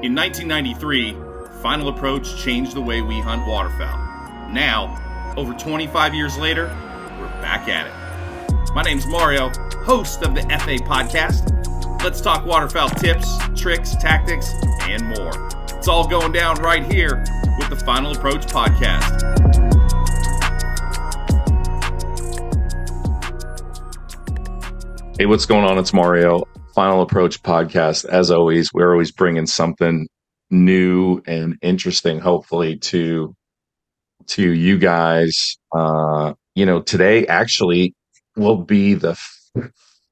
In 1993, Final Approach changed the way we hunt waterfowl. Now, over 25 years later, we're back at it. My name's Mario, host of the FA podcast. Let's talk waterfowl tips, tricks, tactics, and more. It's all going down right here with the Final Approach podcast. Hey, what's going on? It's Mario. Final Approach podcast. As always, we're always bringing something new and interesting, hopefully, to you guys. Today actually will be the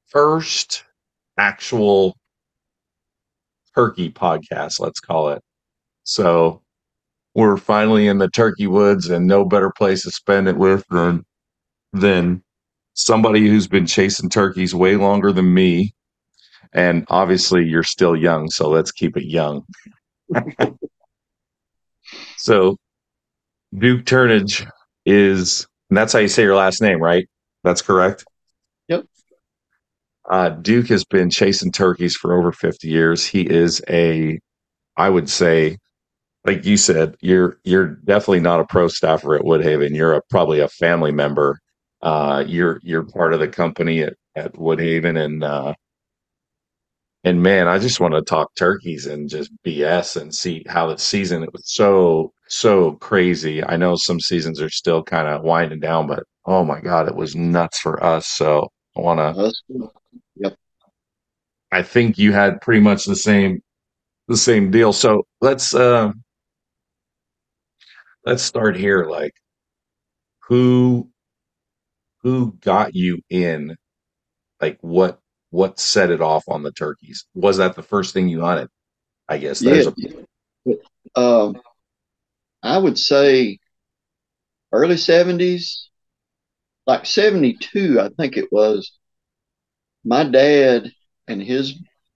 first actual turkey podcast, let's call it. So we're finally in the turkey woods, and no better place to spend it with than somebody who's been chasing turkeys way longer than me. And obviously you're still young, so let's keep it young. So Duke Turnage and that's how you say your last name, right? That's correct? Yep. Duke has been chasing turkeys for over 50 years. He is I would say, like you said, you're definitely not a pro staffer at Woodhaven. You're probably a family member. You're part of the company at Woodhaven, and man, I just want to talk turkeys and just BS and see how the season, it was so crazy. I know some seasons are still kind of winding down, but oh my God, it was nuts for us. So Yep. I think you had pretty much the same deal. So let's start here. Like, who got you in? Like, what set it off on the turkeys? Was that the first thing you hunted? I guess Yeah. I would say early 70s, like 72, I think it was. My dad and his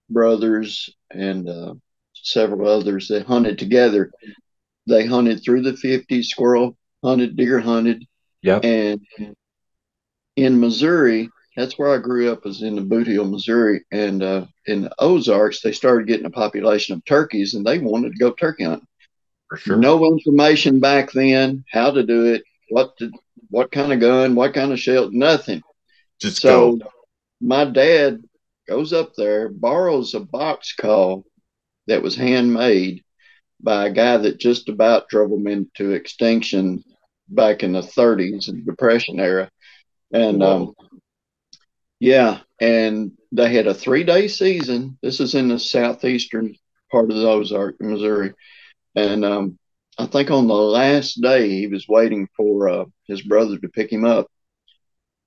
brothers and several others that hunted together. They hunted through the 50s, squirrel hunted, deer hunted. Yep. And in Missouri, that's where I grew up, was in the Boot Hill, Missouri. And in the Ozarks, they started getting a population of turkeys, and they wanted to go turkey hunting. For sure. No information back then, how to do it, what kind of gun, what kind of shell, nothing. Just So go. my dad goes up there, borrows a box call that was handmade by a guy that just about drove them into extinction back in the 30s and Depression era. And and they had a 3-day season. This is in the southeastern part of the Ozark, Missouri. And I think on the last day, he was waiting for his brother to pick him up.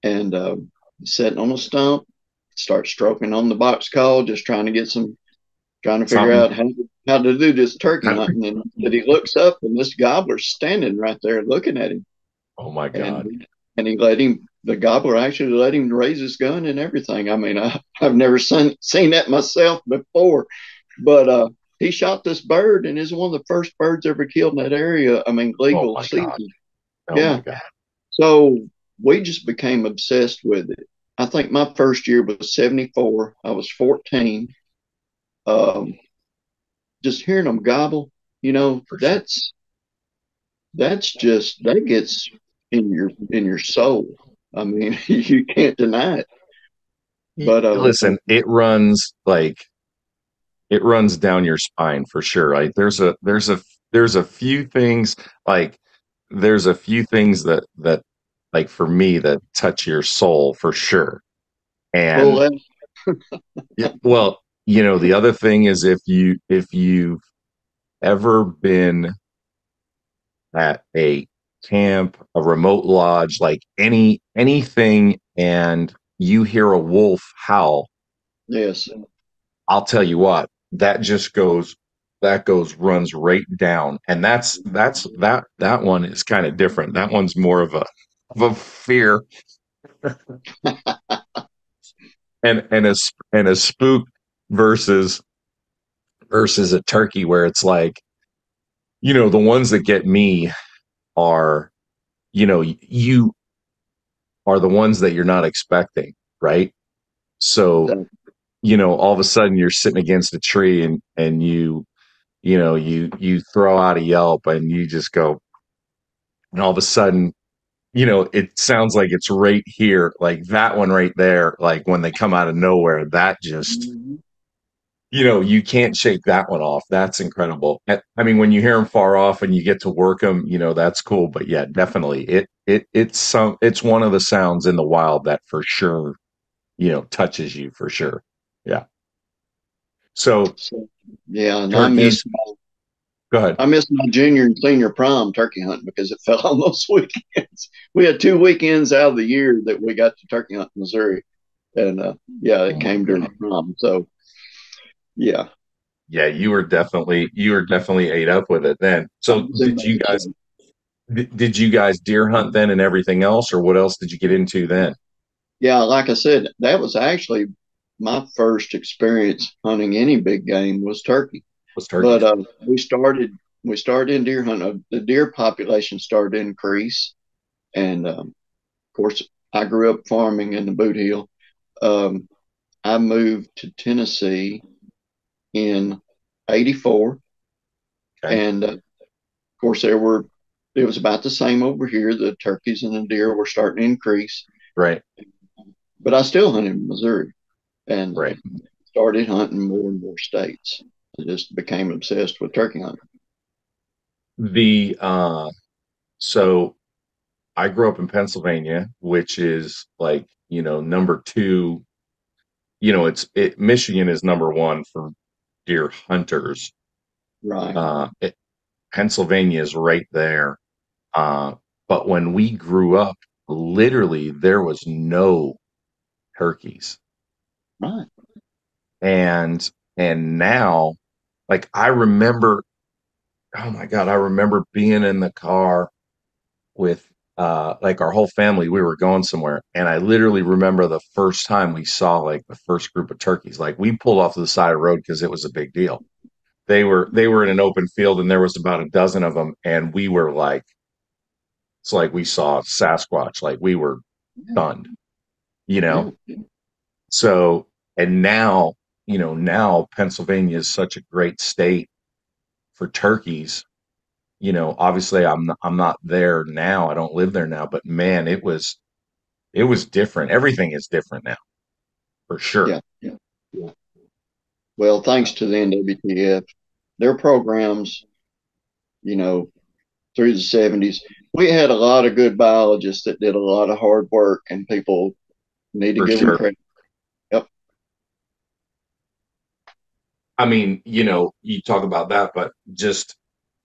And sitting on a stump, start stroking on the box call, just trying to figure out how to do this turkey hunting. And but he looks up, and this gobbler's standing right there looking at him. Oh my God. And the gobbler actually let him raise his gun and everything. I mean, I've never seen that myself before, but he shot this bird, and is one of the first birds ever killed in that area. I mean, legal season. My God. So we just became obsessed with it. I think my first year was 74. I was 14. Just hearing them gobble, that gets in your soul. I mean, you can't deny it. But listen, it runs down your spine for sure. Like there's a few things that like for me that touch your soul for sure. And well, the other thing is if you've ever been at a camp, a remote lodge, like anything, and you hear a wolf howl, yes, I'll tell you what, that runs right down. And that one is kind of different. That one's more of a fear and a spook versus a turkey, where it's like, the ones that get me are, you are the ones that you're not expecting, right? So, all of a sudden you're sitting against a tree and you you throw out a yelp and you just go, and all of a sudden, it sounds like it's right here, like that one right there, like when they come out of nowhere, that just, Mhm. you can't shake that one off. That's incredible. I mean, when you hear them far off and you get to work them, that's cool. But yeah, definitely, it's one of the sounds in the wild that for sure, touches you for sure. Yeah. So So, yeah, and turkeys, go ahead. I missed my junior and senior prom turkey hunting because it fell on those weekends. We had 2 weekends out of the year that we got to turkey hunt in Missouri, and yeah, it Oh my came during God. the prom. So yeah, Yeah, you were definitely ate up with it then. I So was in bad shape. did you guys deer hunt then and everything else, or what else did you get into then? Yeah, like I said, that was actually my first experience hunting any big game was turkey. Was But turkeys. we started in deer hunting. The deer population started to increase, and of course, I grew up farming in the Boot Heel. Um, I moved to Tennessee in '84, Okay. and of course, it was about the same over here. The turkeys and the deer were starting to increase, Right. but I still hunted in Missouri and Right. started hunting more and more states. I just became obsessed with turkey hunting. The so I grew up in Pennsylvania, which is like, number two, Michigan is number one for deer hunters. Right, Uh Pennsylvania is right there. Uh but when we grew up, literally there was no turkeys. right, And now, like, I remember, oh my God, I remember being in the car with like our whole family. We were going somewhere, and I literally remember the first time we saw like the first group of turkeys. Like, we pulled off to the side of the road because it was a big deal. They were in an open field, and there was about a dozen of them, and we were like, it's like we saw Sasquatch. Like, we were yeah, stunned, you know. yeah, So, and now Pennsylvania is such a great state for turkeys. Obviously I'm not there now. I don't live there now, but man, it was different. Everything is different now, for sure. yeah, yeah. Yeah. Well, thanks to the NWTF, their programs, you know, through the '70s, we had a lot of good biologists that did a lot of hard work, and people need to For give them sure. credit. Yep. I mean, you talk about that, but just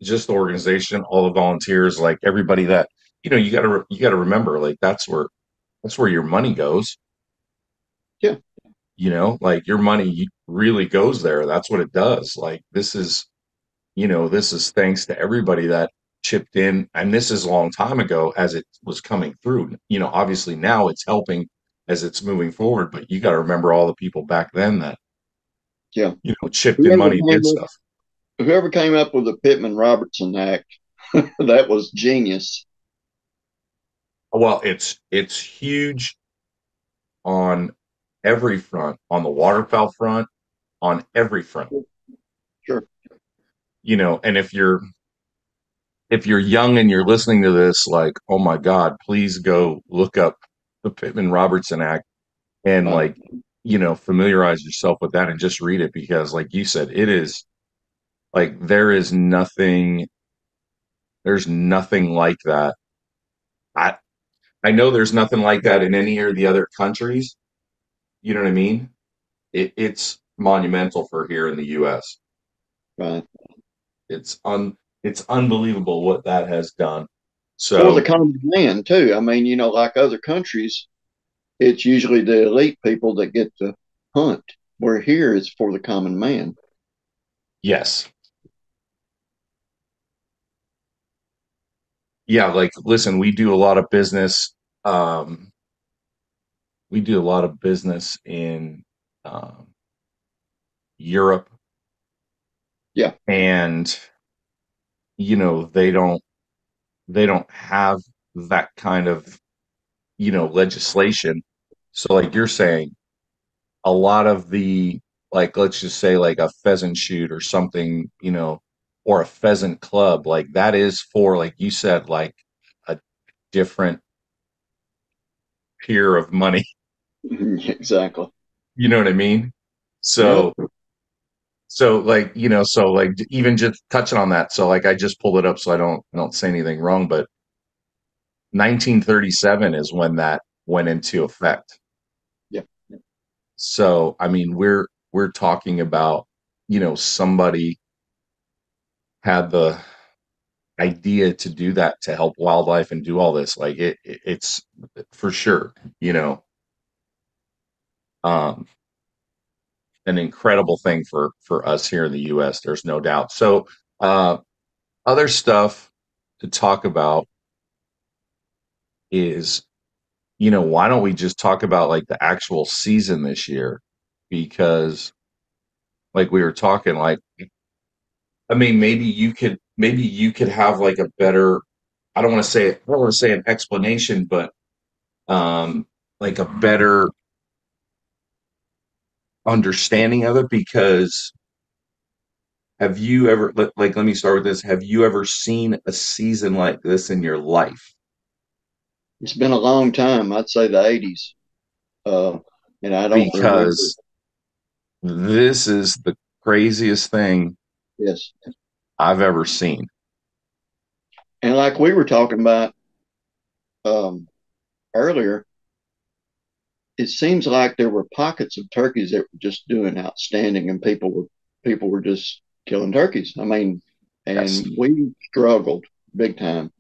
the organization, all the volunteers, like everybody that, you got to remember, like that's where your money goes. Yeah. Like your money really goes there. That's what it does. Like this is thanks to everybody that chipped in. And this is a long time ago as it was coming through. Obviously now it's helping as it's moving forward, but you got to remember all the people back then that, Yeah. chipped in Whoever money, did came up, stuff. whoever came up with the Pittman Robertson Act, that was genius. Well, it's huge on every front, on the waterfowl front, on every front. Sure. And if you're young and you're listening to this, like, oh my God, please go look up the Pittman Robertson Act and Right. like, familiarize yourself with that and just read it because, like you said, it is like there's nothing like that. I I know there's nothing like that in any of the other countries. You know what I mean? It's monumental for here in the U.S. Right. It's unbelievable what that has done. For the So common man, too. I mean, like other countries, it's usually the elite people that get to hunt, where here it's for the common man. yes, yeah, like listen, um we do a lot of business in um Europe, Yeah. and they don't have that kind of legislation. So like you're saying, a lot of the like let's just say like a pheasant shoot or something, or a pheasant club, like that is for, like you said, like a different tier of money. Exactly. You know what I mean? Yep. So like, so like even just touching on that. So like I just pulled it up so I don't say anything wrong, but 1937 is when that went into effect. Yep. So I mean, we're talking about, somebody had the idea to do that to help wildlife and do all this. Like it's for sure, um an incredible thing for us here in the US. There's no doubt. So other stuff to talk about is, why don't we just talk about like the actual season this year? Because like we were talking, like, I mean, maybe you could have like a better, I don't want to say an explanation, but like a better understanding of it. Because have you ever, let me start with this. Have you ever seen a season like this in your life? It's been a long time. I'd say the 80s. Uh, and I don't remember. Because this is the craziest thing Yes. I've ever seen. And like we were talking about um, earlier, it seems like there were pockets of turkeys that were just doing outstanding, and people were just killing turkeys. I mean, Yes. and we struggled big time.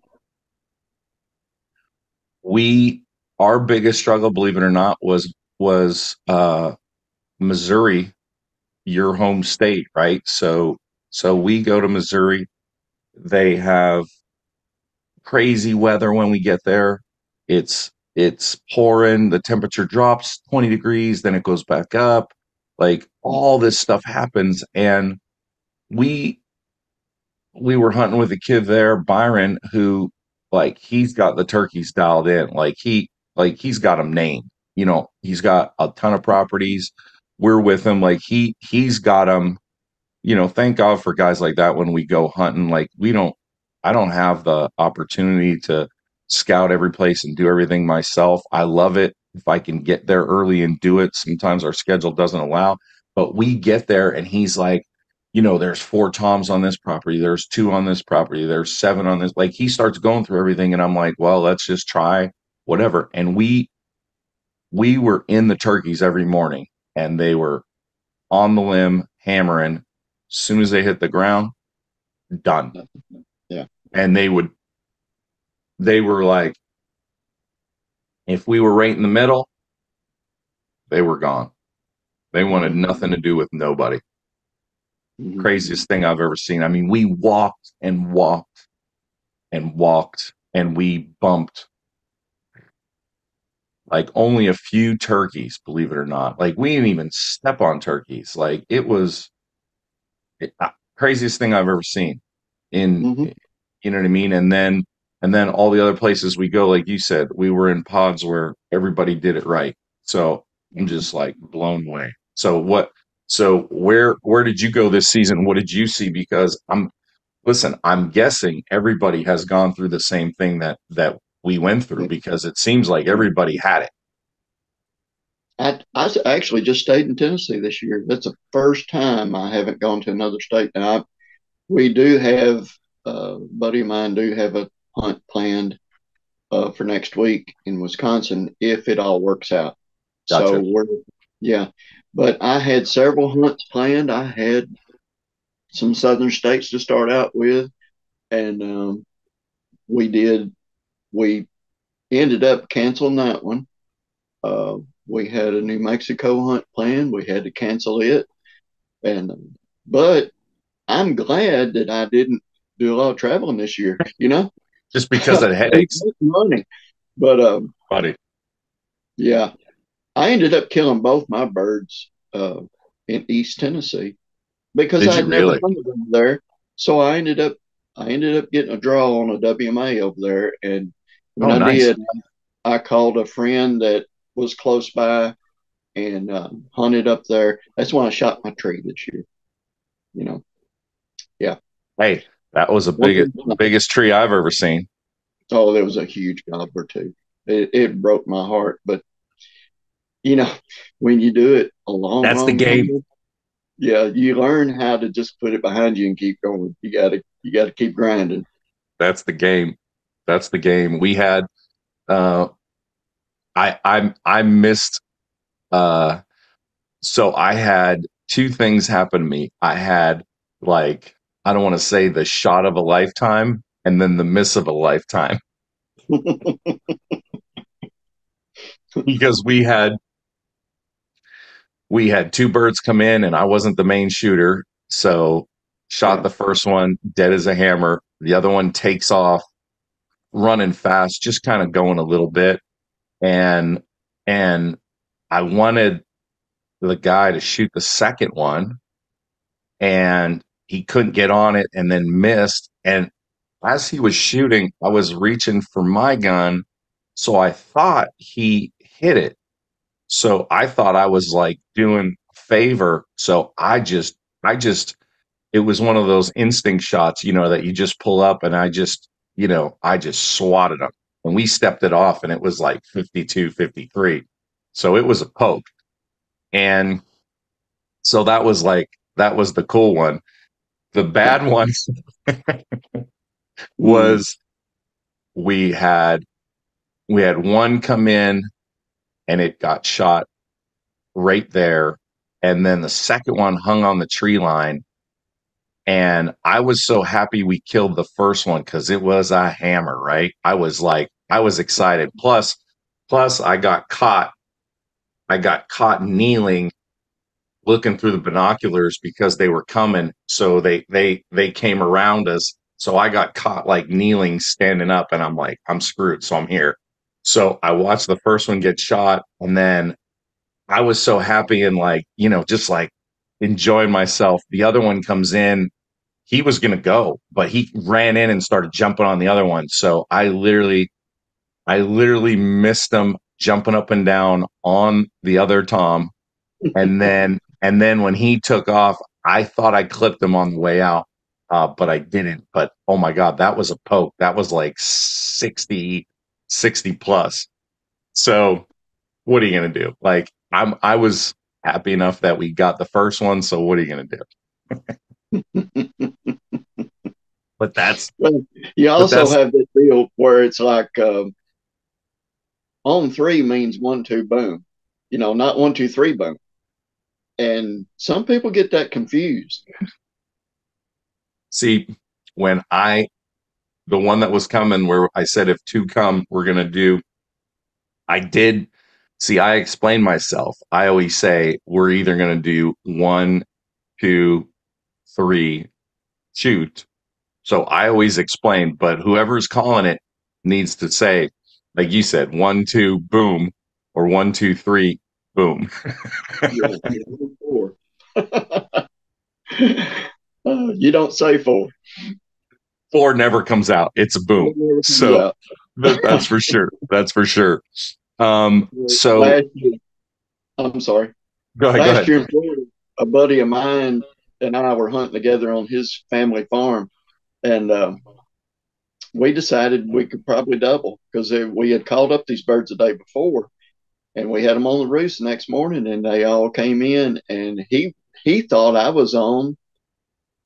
We Our biggest struggle, believe it or not, was Missouri, your home state, right? So we go to Missouri. They have crazy weather when we get there. It's pouring, the temperature drops 20 degrees, then it goes back up. Like all this stuff happens, and we we were hunting with a kid there, Byron, who, like, he's got the turkeys dialed in. He's got them named. He's got a ton of properties. We're with him. Like he's got them. Thank God for guys like that when we go hunting. Like I don't have the opportunity to scout every place and do everything myself. I love it if I can get there early and do it. Sometimes our schedule doesn't allow, but we get there and he's like, there's 4 toms on this property. There's 2 on this property. There's 7 on this. Like he starts going through everything and I'm like, well, let's just try whatever. And we were in the turkeys every morning and they were on the limb hammering. As soon as they hit the ground, done. Yeah. And they were like, if we were right in the middle, they were gone. They wanted nothing to do with nobody. Mm-hmm. Craziest thing I've ever seen. I mean, we walked and walked and walked and we bumped like only a few turkeys, believe it or not. Like we didn't even step on turkeys. Like it was craziest thing I've ever seen in, Mm-hmm. you know what I mean? And then all the other places we go, like you said, we were in pods where everybody did it right. So I'm just like blown away. So where did you go this season? What did you see? Because I'm guessing everybody has gone through the same thing that we went through, because it seems like everybody had it. I actually just stayed in Tennessee this year. That's the first time I haven't gone to another state. Now, we do have a buddy of mine do have a hunt planned for next week in Wisconsin if it all works out. So Gotcha. yeah. But I had several hunts planned. I had some southern states to start out with, and we did. We ended up canceling that one. Uh, we had a New Mexico hunt planned. We had to cancel it, and but I'm glad that I didn't do a lot of traveling this year. Just because of the headaches, Money, but buddy. yeah, I ended up killing both my birds in East Tennessee because Did you I'd never really? hunted them there. So I ended up getting a draw on a WMA over there, and when Oh, I nice. did, I called a friend that was close by and hunted up there. That's when I shot my tree this year. You know, yeah. Hey, that was the biggest tree I've ever seen. Oh, there was a huge gobbler too. It broke my heart, but when you do it a long, That's the long game. time, yeah, you learn how to just put it behind you and keep going. You gotta keep grinding. That's the game. That's the game. We had I missed so I had two things happen to me. I had, like, I don't want to say the shot of a lifetime and then the miss of a lifetime because we had two birds come in and I wasn't the main shooter. So shot Yeah. the first one dead as a hammer. The other one takes off running fast, just kind of going a little bit. And and I wanted the guy to shoot the second one and he couldn't get on it and then missed. And as he was shooting, I was reaching for my gun. So I thought he hit it. So I thought I was like doing a favor. So it was one of those instinct shots, that you just pull up and I just swatted him and we stepped it off and it was like 52, 53. So it was a poke. And so that was the cool one. The bad one Mm. was we had one come in and it got shot right there. And then the second one hung on the tree line. And I was so happy we killed the first one because it was a hammer, right? I was excited. Plus I got caught. I got caught kneeling looking through the binoculars because they were coming. So they came around us. So I got caught like kneeling, standing up, and I'm like, I'm screwed. So I'm here. So I watched the first one get shot, and then I was so happy and like, just like enjoying myself. The other one comes in. He was gonna go, but he ran in and started jumping on the other one. So I literally missed him jumping up and down on the other Tom. And then when he took off, I thought I clipped him on the way out, but I didn't. But oh my God, that was a poke. That was like 60 plus. So what are you gonna do? Like I was happy enough that we got the first one. So what are you gonna do? But that's Well, you but also that's have this deal where it's like on three means 1, 2, boom. Not 1, 2, 3, boom. And some people get that confused. see when the one that was coming where I said if two come, we're gonna do. I did see. I explained myself. I always say we're either gonna do 1, 2, 3, shoot. So I always explain, but whoever's calling it needs to say, like you said, 1, 2, boom, or 1, 2, 3, boom. Yeah, 4. You don't say 4. Four never comes out. It's a boom. It never comes So out. that's for sure. That's for sure. So Last year, I'm sorry. go ahead. Go Last ahead. year in Florida, a buddy of mine and I were hunting together on his family farm, and we decided we could probably double because we had called up these birds the day before, and we had them on the roost the next morning, and they all came in, and he thought I was on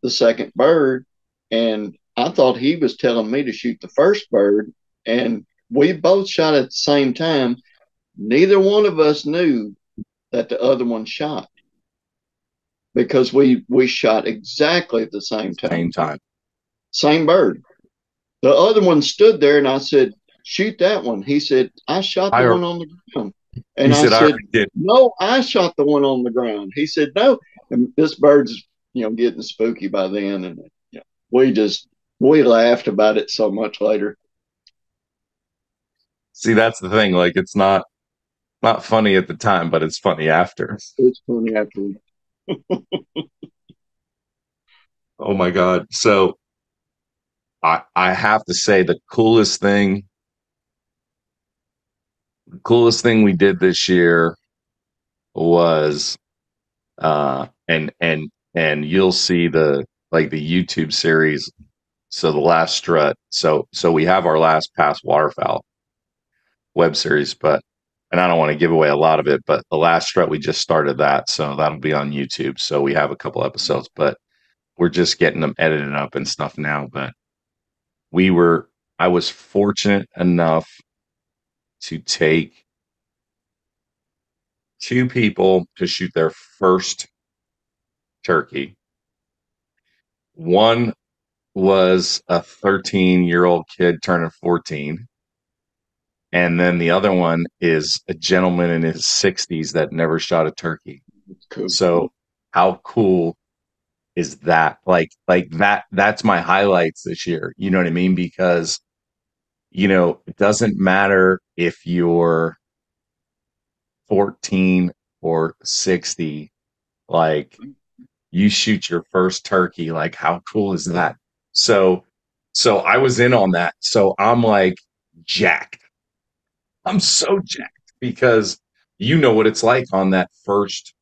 the second bird, and I thought he was telling me to shoot the first bird, and we both shot at the same time. Neither one of us knew that the other one shot because we shot exactly at the same Same time, time. same bird. The other one stood there, and I said, "Shoot that one." He said, "I shot the I one on the ground," He and I said I said, already did. "No, I shot the one on the ground." He said, "No." And this bird's getting spooky by then, and we just we laughed about it so much later. See, that's the thing. Like it's not funny at the time, but it's funny after. It's funny after. Oh my God. So I have to say the coolest thing we did this year was and you'll see the YouTube series. So the last strut. So we have our last past waterfowl web series, but and I don't want to give away a lot of it, but the last strut we just started that, so that'll be on YouTube. So we have a couple episodes, but we're just getting them edited up and stuff now. But I was fortunate enough to take two people to shoot their first turkey. One was a 13-year-old kid turning 14. And then the other one is a gentleman in his 60s that never shot a turkey. Cool. So how cool is that? Like that's my highlights this year. You know what I mean? Because, it doesn't matter if you're 14 or 60, like you shoot your first turkey. Like, how cool is that? So I was in on that. So I'm like jacked. I'm so jacked because what it's like on that first,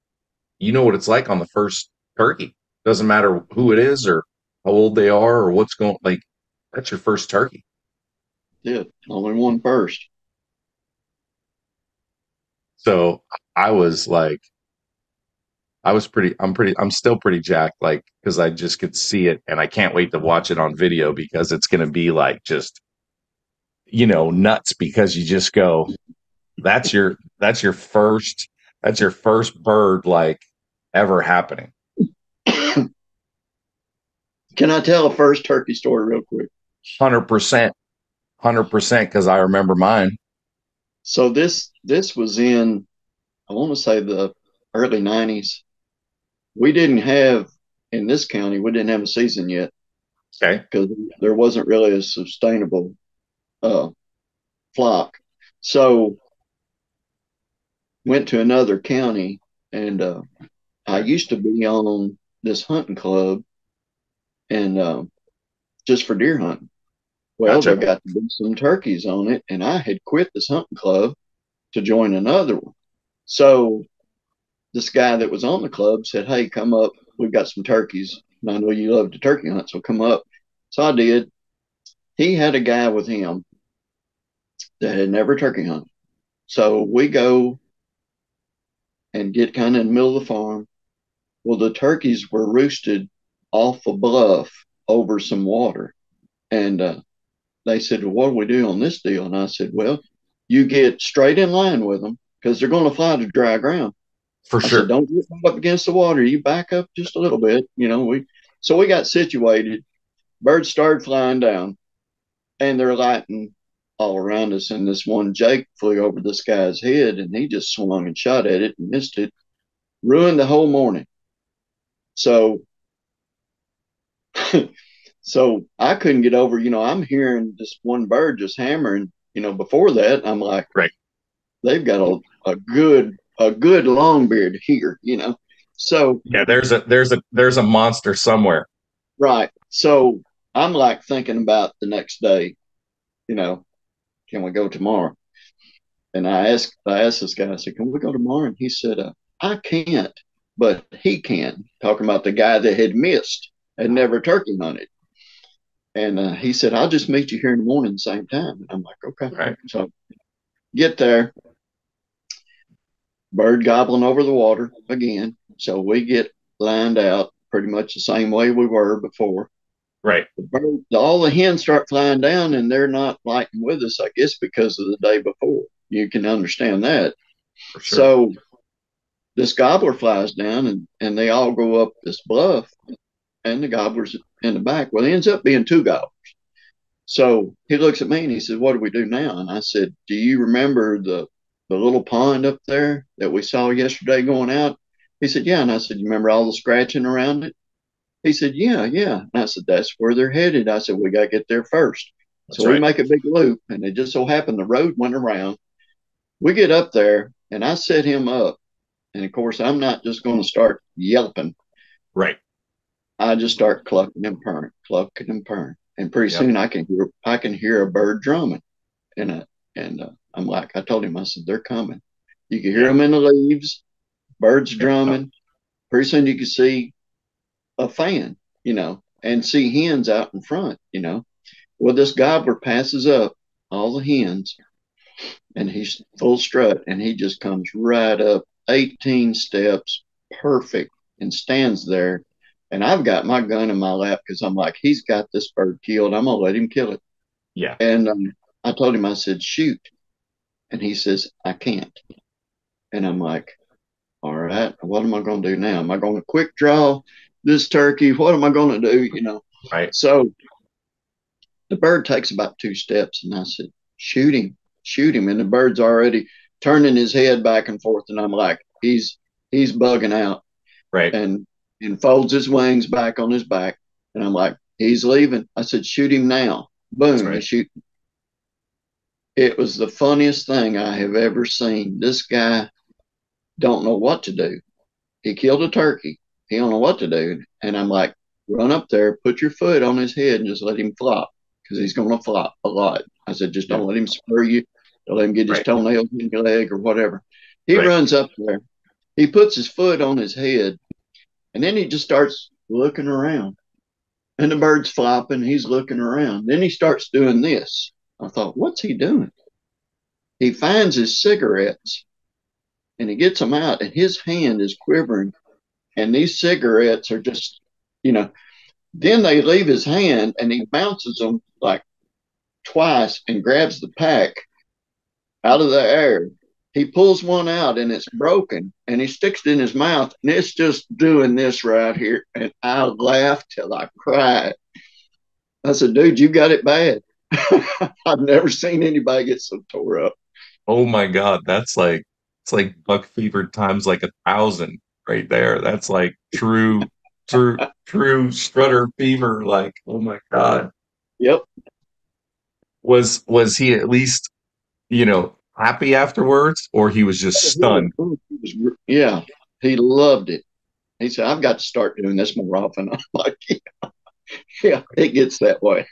what it's like on the first turkey. Doesn't matter who it is or how old they are or what's going, like, that's your first turkey. Yeah, only one first. So I was like, I'm still pretty jacked, like, because I just could see it and I can't wait to watch it on video because it's going to be like just, nuts because you just go, that's your first bird like ever happening. Can I tell a first turkey story real quick? 100%, because I remember mine. So this was in, I want to say, the early 90s. We didn't have, in this county, we didn't have a season yet. Okay. Because there wasn't really a sustainable flock. So went to another county, and I used to be on this hunting club, and just for deer hunting. Well, Gotcha. there got to be some turkeys on it, and I had quit this hunting club to join another one. So this guy that was on the club said, "Hey, come up. We've got some turkeys, and I know you love to turkey hunt, so come up." So I did. He had a guy with him that had never turkey hunted. So we go and get kind of in the middle of the farm. Well, the turkeys were roosted off a bluff over some water. And they said, "Well, what do we do on this deal?" And I said, "Well, you get straight in line with them because they're going to fly to dry ground." For I sure. said, "Don't get up against the water. You back up just a little bit." So we got situated. Birds started flying down, and they're lighting all around us. And this one Jake flew over this guy's head, and he just swung and shot at it and missed it. Ruined the whole morning. So so I couldn't get over, I'm hearing this one bird just hammering, before that, I'm like, right. They've got a good longbeard here, So yeah, there's a monster somewhere. Right. So I'm like thinking about the next day, can we go tomorrow? And I asked this guy, I said, "Can we go tomorrow?" And he said, "I can't, but he can." Talking about the guy that had missed and never turkey hunted. And he said, "I'll just meet you here in the morning, same time." And I'm like, "Okay." Right. So get there, bird gobbling over the water again. So we get lined out pretty much the same way we were before. Right. All the hens start flying down, and they're not lighting with us, I guess, because of the day before. You can understand that. For sure. So this gobbler flies down, and they all go up this bluff, and the gobbler's in the back. Well, it ends up being two gobblers. So he looks at me and he said, "What do we do now?" And I said, "Do you remember the little pond up there that we saw yesterday going out?" He said, "Yeah." And I said, "You remember all the scratching around it?" He said, "Yeah, yeah." And I said, "That's where they're headed." I said, "We got to get there first." That's so right. We make a big loop, and it just so happened the road went around. We get up there, and I set him up. And of course, I'm not just going to start yelping. Right. I just start clucking and purring, clucking and purring. And pretty soon I can hear a bird drumming. And I'm like, I told him, I said, "They're coming." You can hear them in the leaves. birds drumming. Pretty soon you could see a fan, and see hens out in front. Well, this gobbler passes up all the hens and he's full strut and he just comes right up 18 steps, perfect, and stands there. And I've got my gun in my lap because I'm like, he's got this bird killed. I'm going to let him kill it. Yeah. And I told him, I said, shoot. And he says, I can't. And I'm like, all right, what am I going to do now? Am I going to quick draw this turkey? What am I going to do? Right. So the bird takes about 2 steps, and I said, shoot him, shoot him. And the bird's already turning his head back and forth. And I'm like, he's bugging out. Right. And folds his wings back on his back. And I'm like, he's leaving. I said, shoot him now. Boom, right. he shoot. It was the funniest thing I have ever seen. This guy don't know what to do. He killed a turkey. He don't know what to do. And I'm like, run up there, put your foot on his head and just let him flop because he's going to flop a lot. I said, just don't let him spur you. Don't let him get his toenails in your leg or whatever. He runs up there. He puts his foot on his head and then he just starts looking around. And the bird's flopping. He's looking around. Then he starts doing this. I thought, what's he doing? He finds his cigarettes and he gets them out and his hand is quivering. And these cigarettes are just, then they leave his hand and he bounces them like twice and grabs the pack out of the air. He pulls one out and it's broken and he sticks it in his mouth and it's just doing this right here. And I laughed till I cried. I said, dude, you got it bad. I've never seen anybody get so tore up. Oh my God. It's like buck fever times like 1,000 right there. That's like true strutter fever. Like, oh my God. Yep. Was he at least, happy afterwards, or he was just stunned? Yeah, he loved it. He said, I've got to start doing this more often. I'm like, yeah, it gets that way.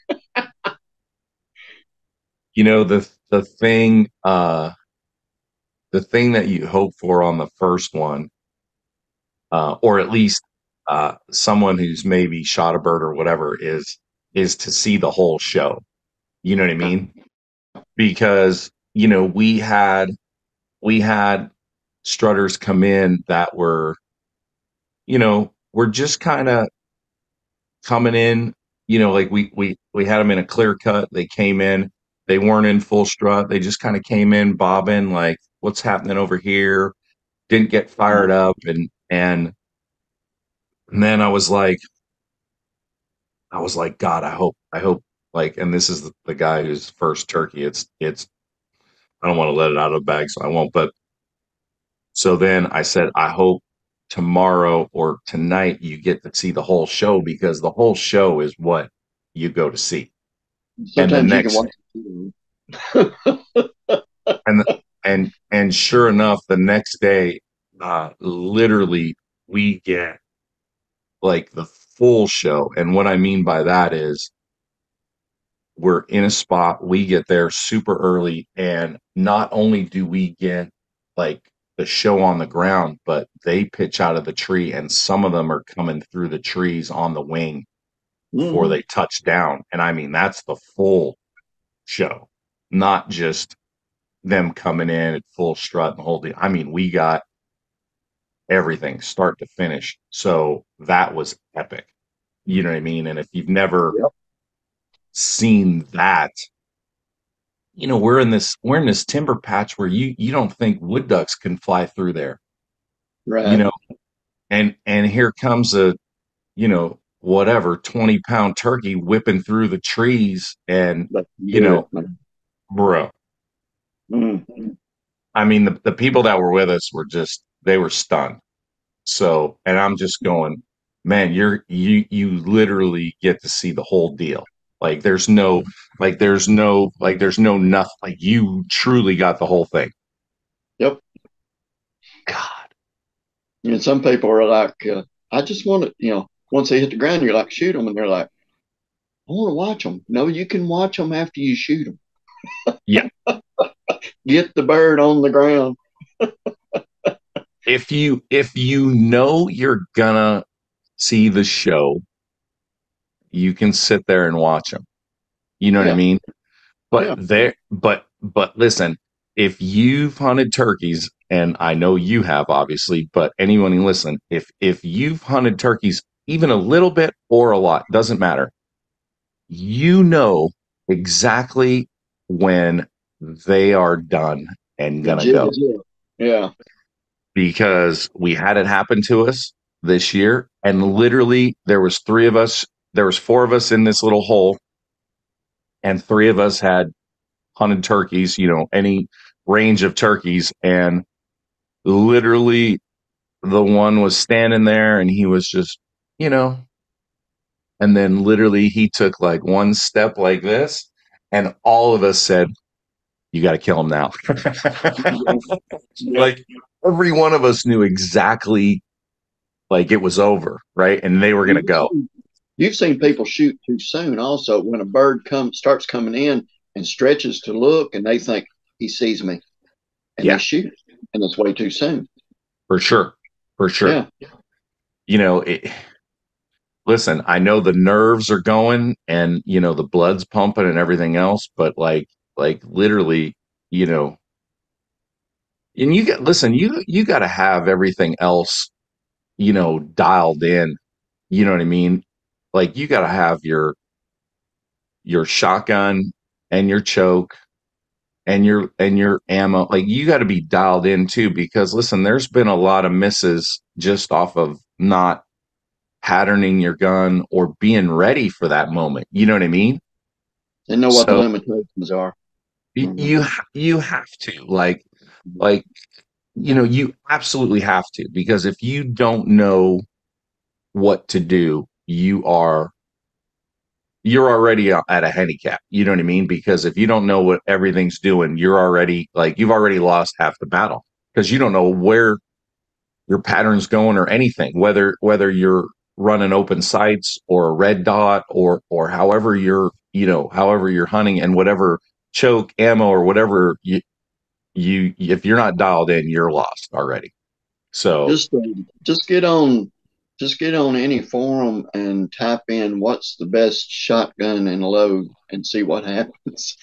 The thing that you hope for on the first one, or at least someone who's maybe shot a bird or whatever, is to see the whole show. You know what I mean? Because we had strutters come in that were just kind of coming in. Like we had them in a clear cut. They came in. They weren't in full strut. They just kind of came in bobbing, like, what's happening over here? Didn't get fired up, and then I was like, God, I hope, like, and this is the guy who's first turkey. It's I don't want to let it out of the bag, so I won't. But so then I said, I hope tomorrow or tonight you get to see the whole show, because the whole show is what you go to see. Sometimes you can watch and sure enough, the next day, literally we get like the full show. And what I mean by that is we're in a spot, we get there super early, and not only do we get like the show on the ground, but they pitch out of the tree and some of them are coming through the trees on the wing before they touch down. And I mean, that's the full show, not just them coming in at full strut and holding. I mean, we got everything start to finish. So that was epic. You know what I mean? And if you've never seen that, we're in this timber patch where you don't think wood ducks can fly through there. right. And here comes a, whatever 20-pound turkey whipping through the trees, and bro. Mm-hmm. I mean, the people that were with us they were stunned. So, and I'm just going, man, you literally get to see the whole deal. Like there's no nothing. Like you truly got the whole thing. Yep. God. And some people are like, I just want to, once they hit the ground, you're like, shoot them. And they're like, I want to watch them. No, you can watch them after you shoot them. Yeah. Get the bird on the ground. if you know you're gonna see the show, you can sit there and watch them. You know what I Yeah. mean? But Yeah. but listen, if you've hunted turkeys, and I know you have, obviously, but anyone who listen, if you've hunted turkeys even a little bit or a lot, doesn't matter. You know exactly when they are done and The gonna jig go, is up. Yeah. because we had it happen to us this year, and literally there was four of us in this little hole, and three of us had hunted turkeys, any range of turkeys, and literally the one was standing there and he was just, you know, and then literally he took like one step like this, and all of us said, "You got to kill him now." Yeah. Yeah. Like every one of us knew exactly, like it was over, right? And they were going to go. You've seen people shoot too soon also when a bird starts coming in and stretches to look and they think he sees me and they Yeah, shoot and it's way too soon. for sure. For sure. Yeah. You know, listen, I know the nerves are going and, the blood's pumping and everything else, but like literally, you know, and you got to have everything else, dialed in. You know what I mean? Like you got to have your shotgun and your choke and your ammo. Like you got to be dialed in too, because listen, there's been a lot of misses just off of not patterning your gun or being ready for that moment. You know what I mean? They know what the So limitations are. Mhm. you have to like you absolutely have to, because if you don't know what to do, you're already at a handicap. You know what I mean? Because if you don't know what everything's doing, you've already lost half the battle, because you don't know where your pattern's going or anything, whether you're running open sights or a red dot or however you're hunting, and whatever choke ammo or whatever you if you're not dialed in, you're lost already. So Just just get on any forum and type in what's the best shotgun and load and see what happens.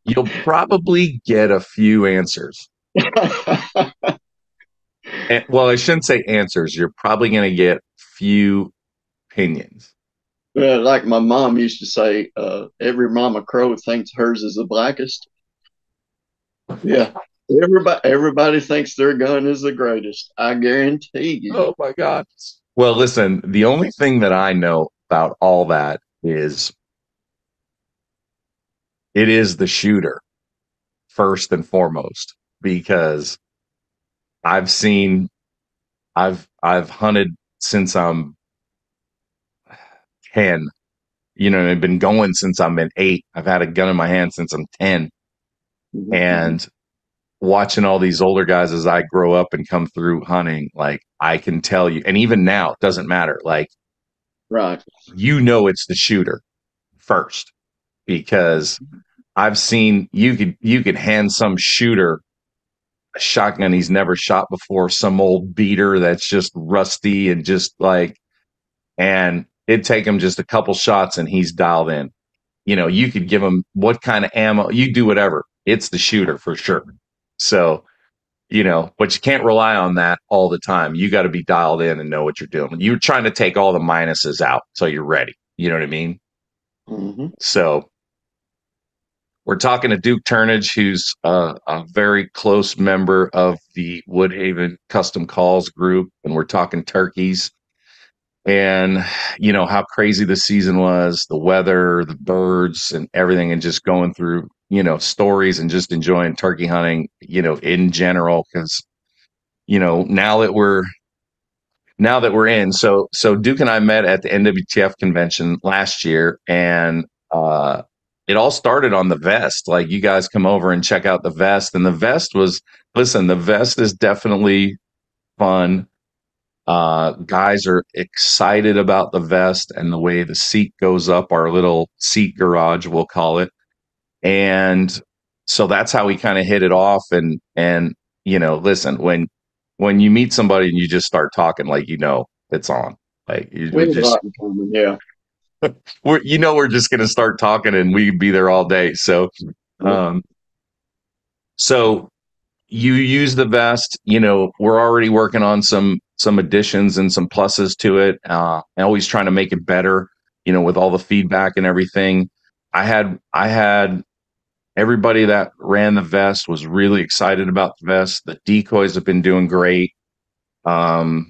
you'll probably get a few answers. Well, I shouldn't say answers. You're probably going to get few opinions. Yeah, like my mom used to say, every mama crow thinks hers is the blackest. Yeah. Everybody thinks their gun is the greatest. I guarantee you. Oh my God. Well, listen, the only thing that I know about all that is it is the shooter first and foremost, because I've seen I've hunted since I'm 10. I've been going since I'm been 8. I've had a gun in my hand since I'm 10. Mhm. And watching all these older guys as I grow up and come through hunting, like I can tell you, and even now, it doesn't matter. Like, Right. it's the shooter first, because I've seen you could hand some shooter a shotgun he's never shot before, some old beater that's just rusty and just like, and it'd take him just a couple shots and he's dialed in. You could give him what kind of ammo, you do whatever. It's the shooter for sure. So, but you can't rely on that all the time. You got to be dialed in and know what you're doing. You're trying to take all the minuses out so you're ready. You know what I mean? Hmm. So we're talking to Duke Turnage, who's a very close member of the Woodhaven Custom Calls group, and we're talking turkeys and how crazy the season was, the weather, the birds, and everything, and just going through stories and just enjoying turkey hunting in general, because now that we're in. So Duke and I met at the NWTF convention last year, and it all started on the vest. Like, you guys come over and check out the vest, and the vest is definitely fun. Guys are excited about the vest and the way the seat goes up, our little seat garage, we'll call it. And so that's how we kind of hit it off. And listen, when you meet somebody and you just start talking, like, it's on. Like We have a lot in common, yeah. we're just going to start talking and we'd be there all day. So, um, so you use the vest, we're already working on some additions and some pluses to it. And always trying to make it better, with all the feedback and everything. I had everybody that ran the vest was really excited about the vest. The decoys have been doing great. The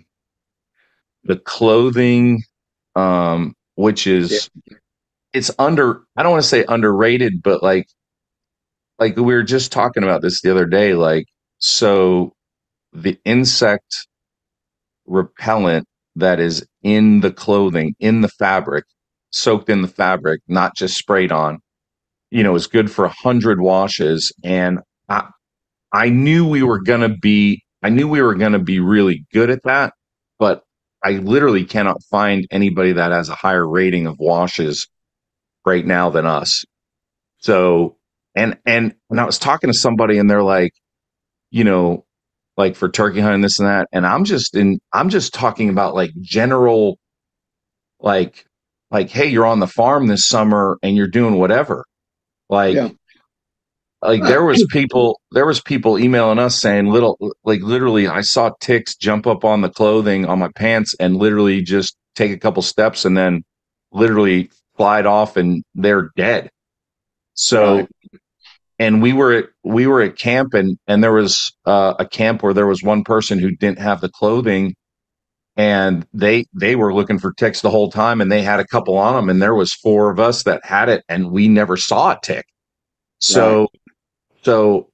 clothing, which is, it's I don't want to say underrated, but like we were just talking about this the other day. Like, so the insect repellent that is in the clothing, in the fabric, soaked in the fabric, not just sprayed on, is good for 100 washes. And I knew we were gonna be really good at that, but I literally cannot find anybody that has a higher rating of washes right now than us. So, and when I was talking to somebody and they're like, you know, like for turkey hunting, this and that, and I'm just talking about like general, like, hey, you're on the farm this summer and you're doing whatever. Yeah. Like there was people emailing us saying literally I saw ticks jump up on the clothing on my pants and literally just take a couple steps and then literally glide off and they're dead. So, Right. and we were at camp and there was a camp where there was one person who didn't have the clothing and they were looking for ticks the whole time and they had a couple on them and there was four of us that had it and we never saw a tick. Right. So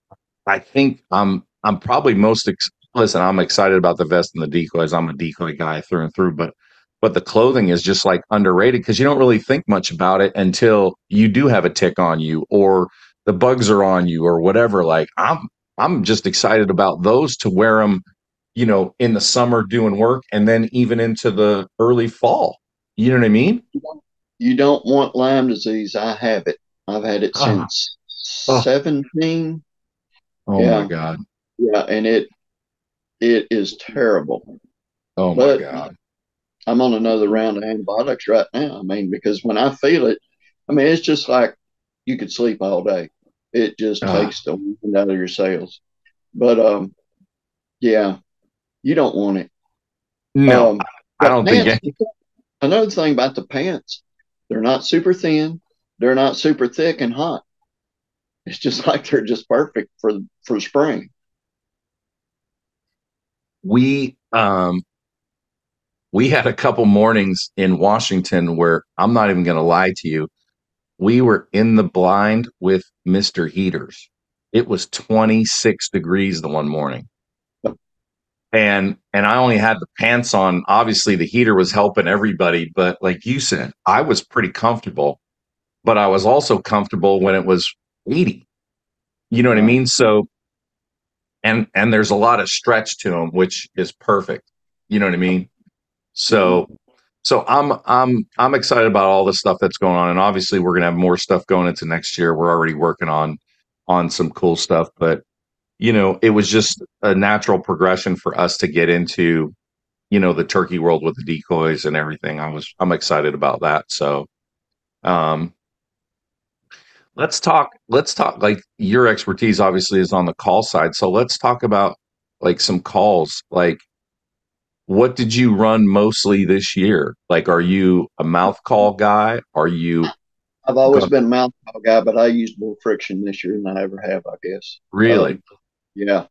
I think I'm probably listen, I'm excited about the vest and the decoys. I'm a decoy guy through and through, but the clothing is just like underrated because you don't really think much about it until you do have a tick on you or the bugs are on you or whatever. Like I'm just excited about those to wear them, in the summer doing work and then even into the early fall. You know what I mean? You don't want Lyme disease. I have it. I've had it Ah, since oh, 17. oh my Yeah. God. Yeah. And it is terrible. Oh my But God. I'm on another round of antibiotics right now. I mean, because when I feel it, I mean, it's just like you could sleep all day. It just Ah, takes the wind out of your sails. But yeah, you don't want it. no, Um, I the don't think pants. Another thing about the pants, they're not super thin. They're not super thick and hot. It's just like they're just perfect for spring. we um we had a couple mornings in Washington where I'm not even going to lie to you. We were in the blind with Mr. Heaters. It was 26 degrees the one morning. And I only had the pants on. Obviously the heater was helping everybody, but like you said, I was pretty comfortable, but I was also comfortable when it was 80. You know what I Right. mean? So and there's a lot of stretch to them, which is perfect. You know what I mean? Yeah. So I'm excited about all the stuff that's going on, and obviously we're gonna have more stuff going into next year. We're already working on some cool stuff, but it was just a natural progression for us to get into the turkey world with the decoys and everything. I'm excited about that. So um, let's talk like your expertise obviously is on the call side. So let's talk about like some calls. Like what did you run mostly this year? Like, are you a mouth call guy? Are you I've always going been a mouth call guy, but I used more friction this year than I ever have, I guess. really? Yeah,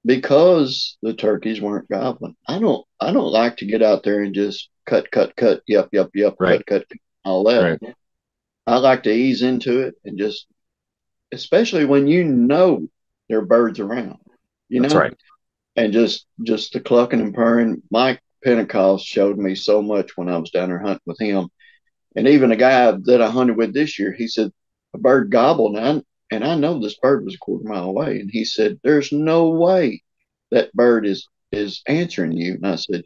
because the turkeys weren't gobbling. I don't like to get out there and just cut, cut, cut, yep, yep, yep, Right, cut, cut, all that. right. I like to ease into it and just, especially when you know there are birds around, you That's know, right. and just the clucking and purring. Mike Pentecost showed me so much when I was down there hunting with him. And even a guy that I hunted with this year, he said, a bird gobbled. And I know this bird was a quarter mile away. And he said, there's no way that bird is answering you. And I said,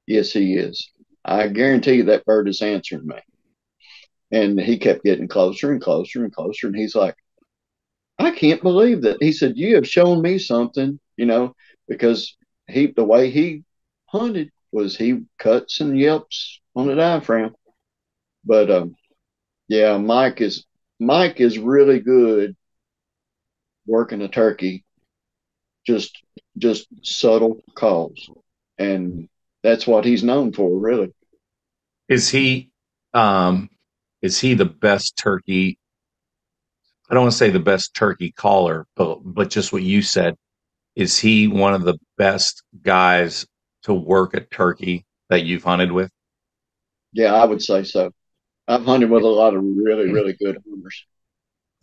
yes, he is. I guarantee you that bird is answering me. And he kept getting closer and closer and closer. And he's like, I can't believe that. He said, you have shown me something, because the way he hunted was he cuts and yelps on the diaphragm. But yeah, Mike is really good working a turkey, just just subtle calls, and that's what he's known for, really. Is he um is he the best turkey? I don't want to say the best turkey caller, but just what you said. Is he one of the best guys to work a turkey that you've hunted with? Yeah, I would say so. I've hunted with a lot of really, really good hunters,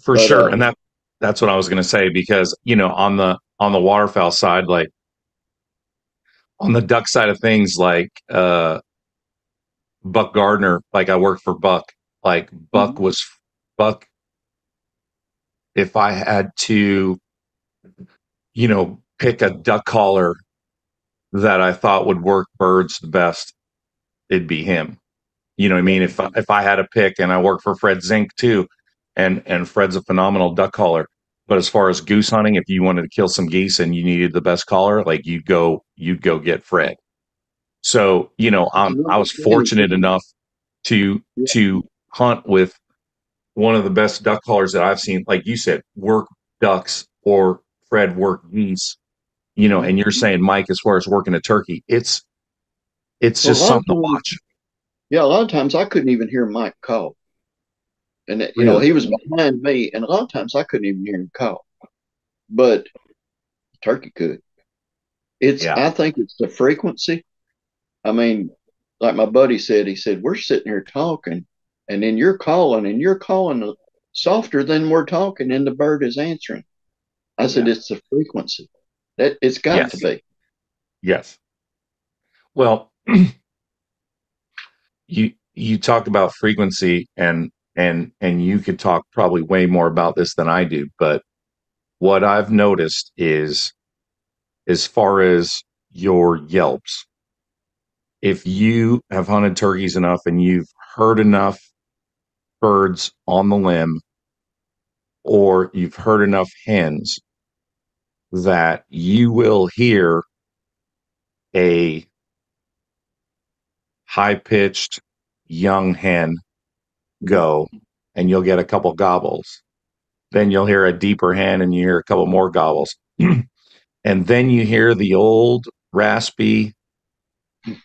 For but sure. And that's what I was going to say, because, on the waterfowl side, like on the duck side of things, like Buck Gardner, like I worked for Buck, like Buck, if I had to, pick a duck caller that I thought would work birds the best, it'd be him. You know what I mean? If I had a pick, and I work for Fred Zink too, and Fred's a phenomenal duck caller. But as far as goose hunting, if you wanted to kill some geese and you needed the best caller, like you'd go get Fred. So, I was fortunate enough to to hunt with one of the best duck callers that I've seen. Like you said, work ducks, or Fred work geese. And you're saying, Mike, as far as working a turkey, it's Well, a just lot of something to times, watch. yeah, a lot of times I couldn't even hear Mike call, and Really? he was behind me, and a lot of times I couldn't even hear him call, but turkey could. Yeah. I think it's the frequency. I mean, like my buddy said, he said, we're sitting here talking, and then and you're calling softer than we're talking, and the bird is answering. I said, Yeah. it's the frequency. That it's got to Yes. be. Yes. Well, you talk about frequency, and you could talk probably way more about this than I do, but what I've noticed is, as far as your yelps, if you have hunted turkeys enough and you've heard enough birds on the limb, or you've heard enough hens, that you will hear a high pitched young hen go, and you'll get a couple gobbles. Then you'll hear a deeper hen, and you hear a couple more gobbles. And then you hear the old raspy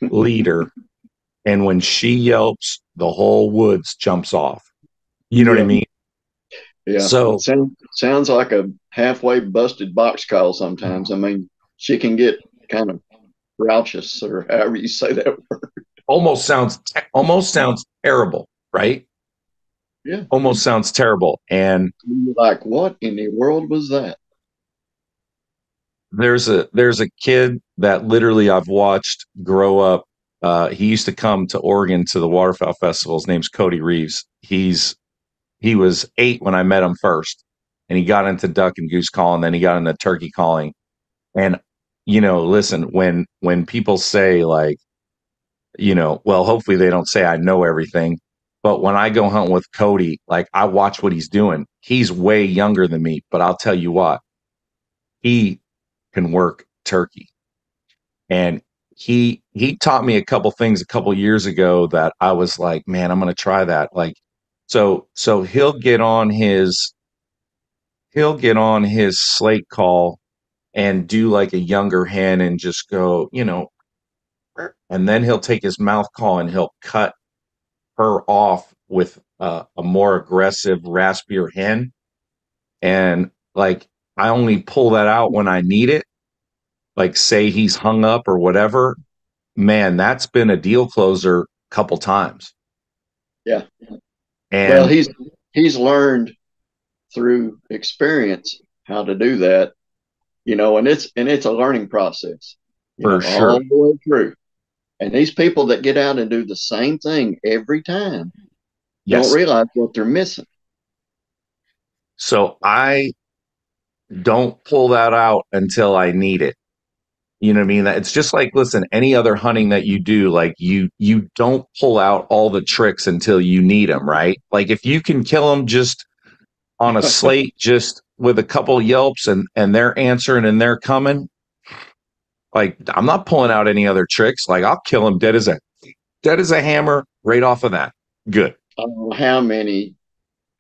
leader. And when she yelps, the whole woods jumps off. You know what I Yeah, mean? yeah. So Sounds like a halfway busted box call sometimes. I mean, she can get kind of raucous, or however you say that word. almost sounds terrible, right? Yeah. Almost sounds terrible. And You're like, what in the world was that? there's a kid that literally I've watched grow up. He used to come to Oregon to the waterfowl festival. His name's Cody Reeves. He was 8 when I met him first, and he got into duck and goose calling. Then he got into turkey calling. And listen, when people say, like, well, hopefully they don't say I know everything. But when I go hunt with Cody, like, I watch what he's doing. He's way younger than me, but I'll tell you what, he can work turkey. And he taught me a couple things a couple years ago that I was like, man, I'm going to try that. Like, so he'll get on his slate call and do like a younger hen and just go, and then he'll take his mouth call and he'll cut her off with a more aggressive, raspier hen. And, like, I only pull that out when I need it. Like, say he's hung up or whatever. Man, that's been a deal closer a couple times. Yeah. Well, And he's learned through experience how to do that, and it's a learning process, for sure. all the way through. And these people that get out and do the same thing every time don't Yes. realize what they're missing. So I don't pull that out until I need it. You know what I mean? It's just like, listen, any other hunting that you do, like, you don't pull out all the tricks until you need them, right? Like, if you can kill them just on a slate, just with a couple yelps and they're answering and they're coming, like I'm not pulling out any other tricks. Like I'll kill him dead as a hammer right off of that. Good. I don't know how many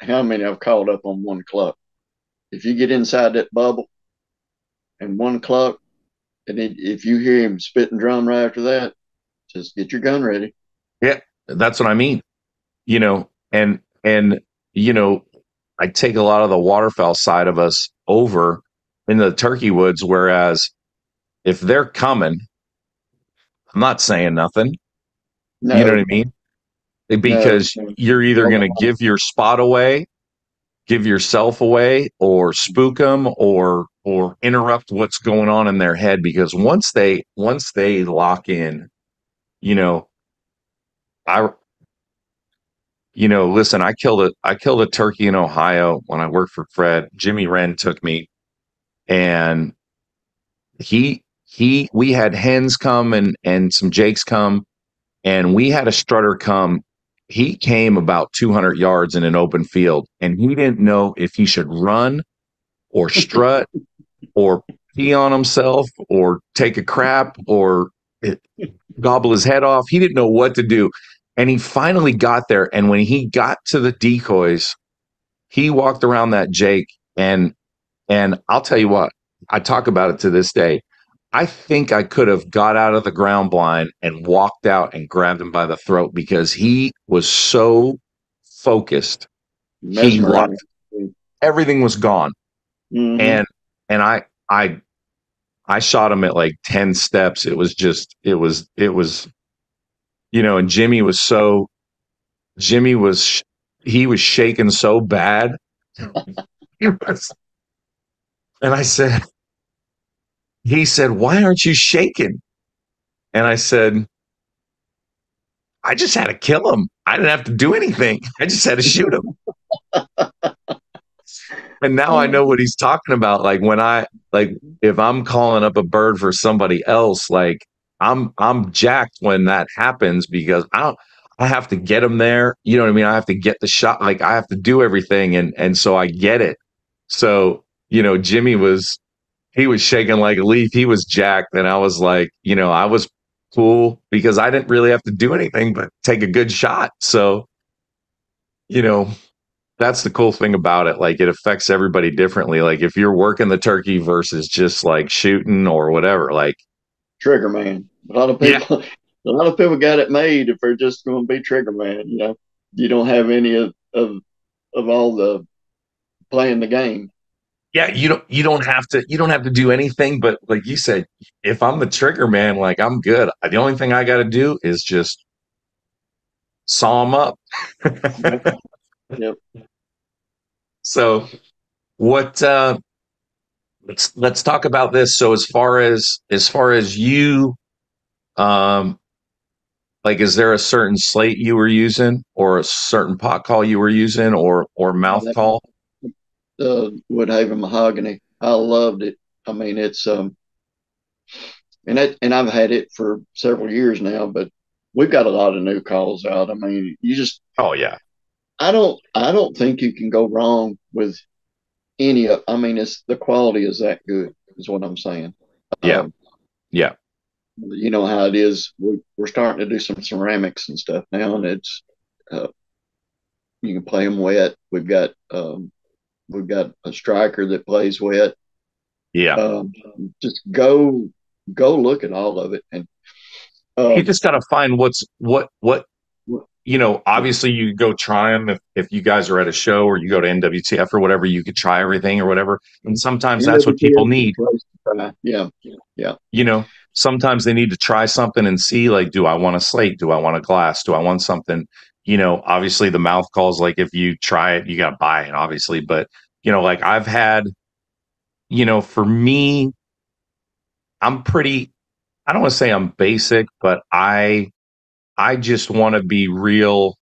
I've called up on one cluck. If you get inside that bubble and one cluck, and if you hear him spitting drum right after that, just get your gun ready. Yeah, that's what I mean. And I take a lot of the waterfowl side of us over in the turkey woods, whereas if they're coming, I'm not saying nothing. You know what No, I mean? no. Because you're either going to give your spot away, give yourself away, or spook them, or interrupt what's going on in their head. Because once they lock in, you know, I listen, I killed a turkey in Ohio when I worked for Fred. Jimmy Wren took me, and we had hens come and some jakes come, and we had a strutter come. He came about 200 yards in an open field, and he didn't know if he should run or strut or pee on himself or take a crap or gobble his head off. He didn't know what to do. And he finally got there. And when he got to the decoys, he walked around that Jake. And I'll tell you what, I talk about it to this day. I think I could have got out of the ground blind and walked out and grabbed him by the throat because he was so focused. He locked. Mesmerized. Everything was gone. Mm-hmm. And I shot him at like 10 steps. It was and he was shaking so bad. And he said, "Why aren't you shaking?" And I said, "I just had to kill him. I didn't have to do anything. I just had to shoot him." And now I know what he's talking about. Like if I'm calling up a bird for somebody else, like I'm jacked when that happens because I have to get him there. You know what I mean? I have to get the shot. Like I have to do everything. And so I get it. So, Jimmy he was shaking like a leaf. He was jacked. And I was like, I was cool because I didn't really have to do anything but take a good shot. So, that's the cool thing about it. Like it affects everybody differently. Like if you're working the turkey versus just like shooting or whatever, like Trigger man. A lot of people got it made if they're just going to be trigger man. You don't have any of all the playing the game. yeah, you don't have to do anything. But like you said, if I'm the trigger man, like I'm good. The only thing I got to do is just saw them up. Yep. So what, let's talk about this. So as far as you, like, is there a certain slate you were using or a certain pot call you were using or mouth call? The Woodhaven mahogany. I loved it. I mean, it's and I've had it for several years now, but we've got a lot of new calls out. I mean, Oh yeah. I don't think you can go wrong with any of. I mean, it's the quality is that good, is what I'm saying. Yeah. Um, Yeah. you know how it is. We're starting to do some ceramics and stuff now, and it's uh, you can play them wet. We've got a striker that plays wet. Yeah. Just go look at all of it, and You um, just got to find obviously you go try them if you guys are at a show or you go to NWTF or whatever, you could try everything or whatever. And sometimes that's what people need. Yeah, yeah. Sometimes they need to try something and see, like, do I want a slate? Do I want a glass? Do I want something? Obviously the mouth calls, like if you try it, you got to buy it, obviously. But, like I've had, for me, I'm pretty, I don't want to say I'm basic, but I just want to be real.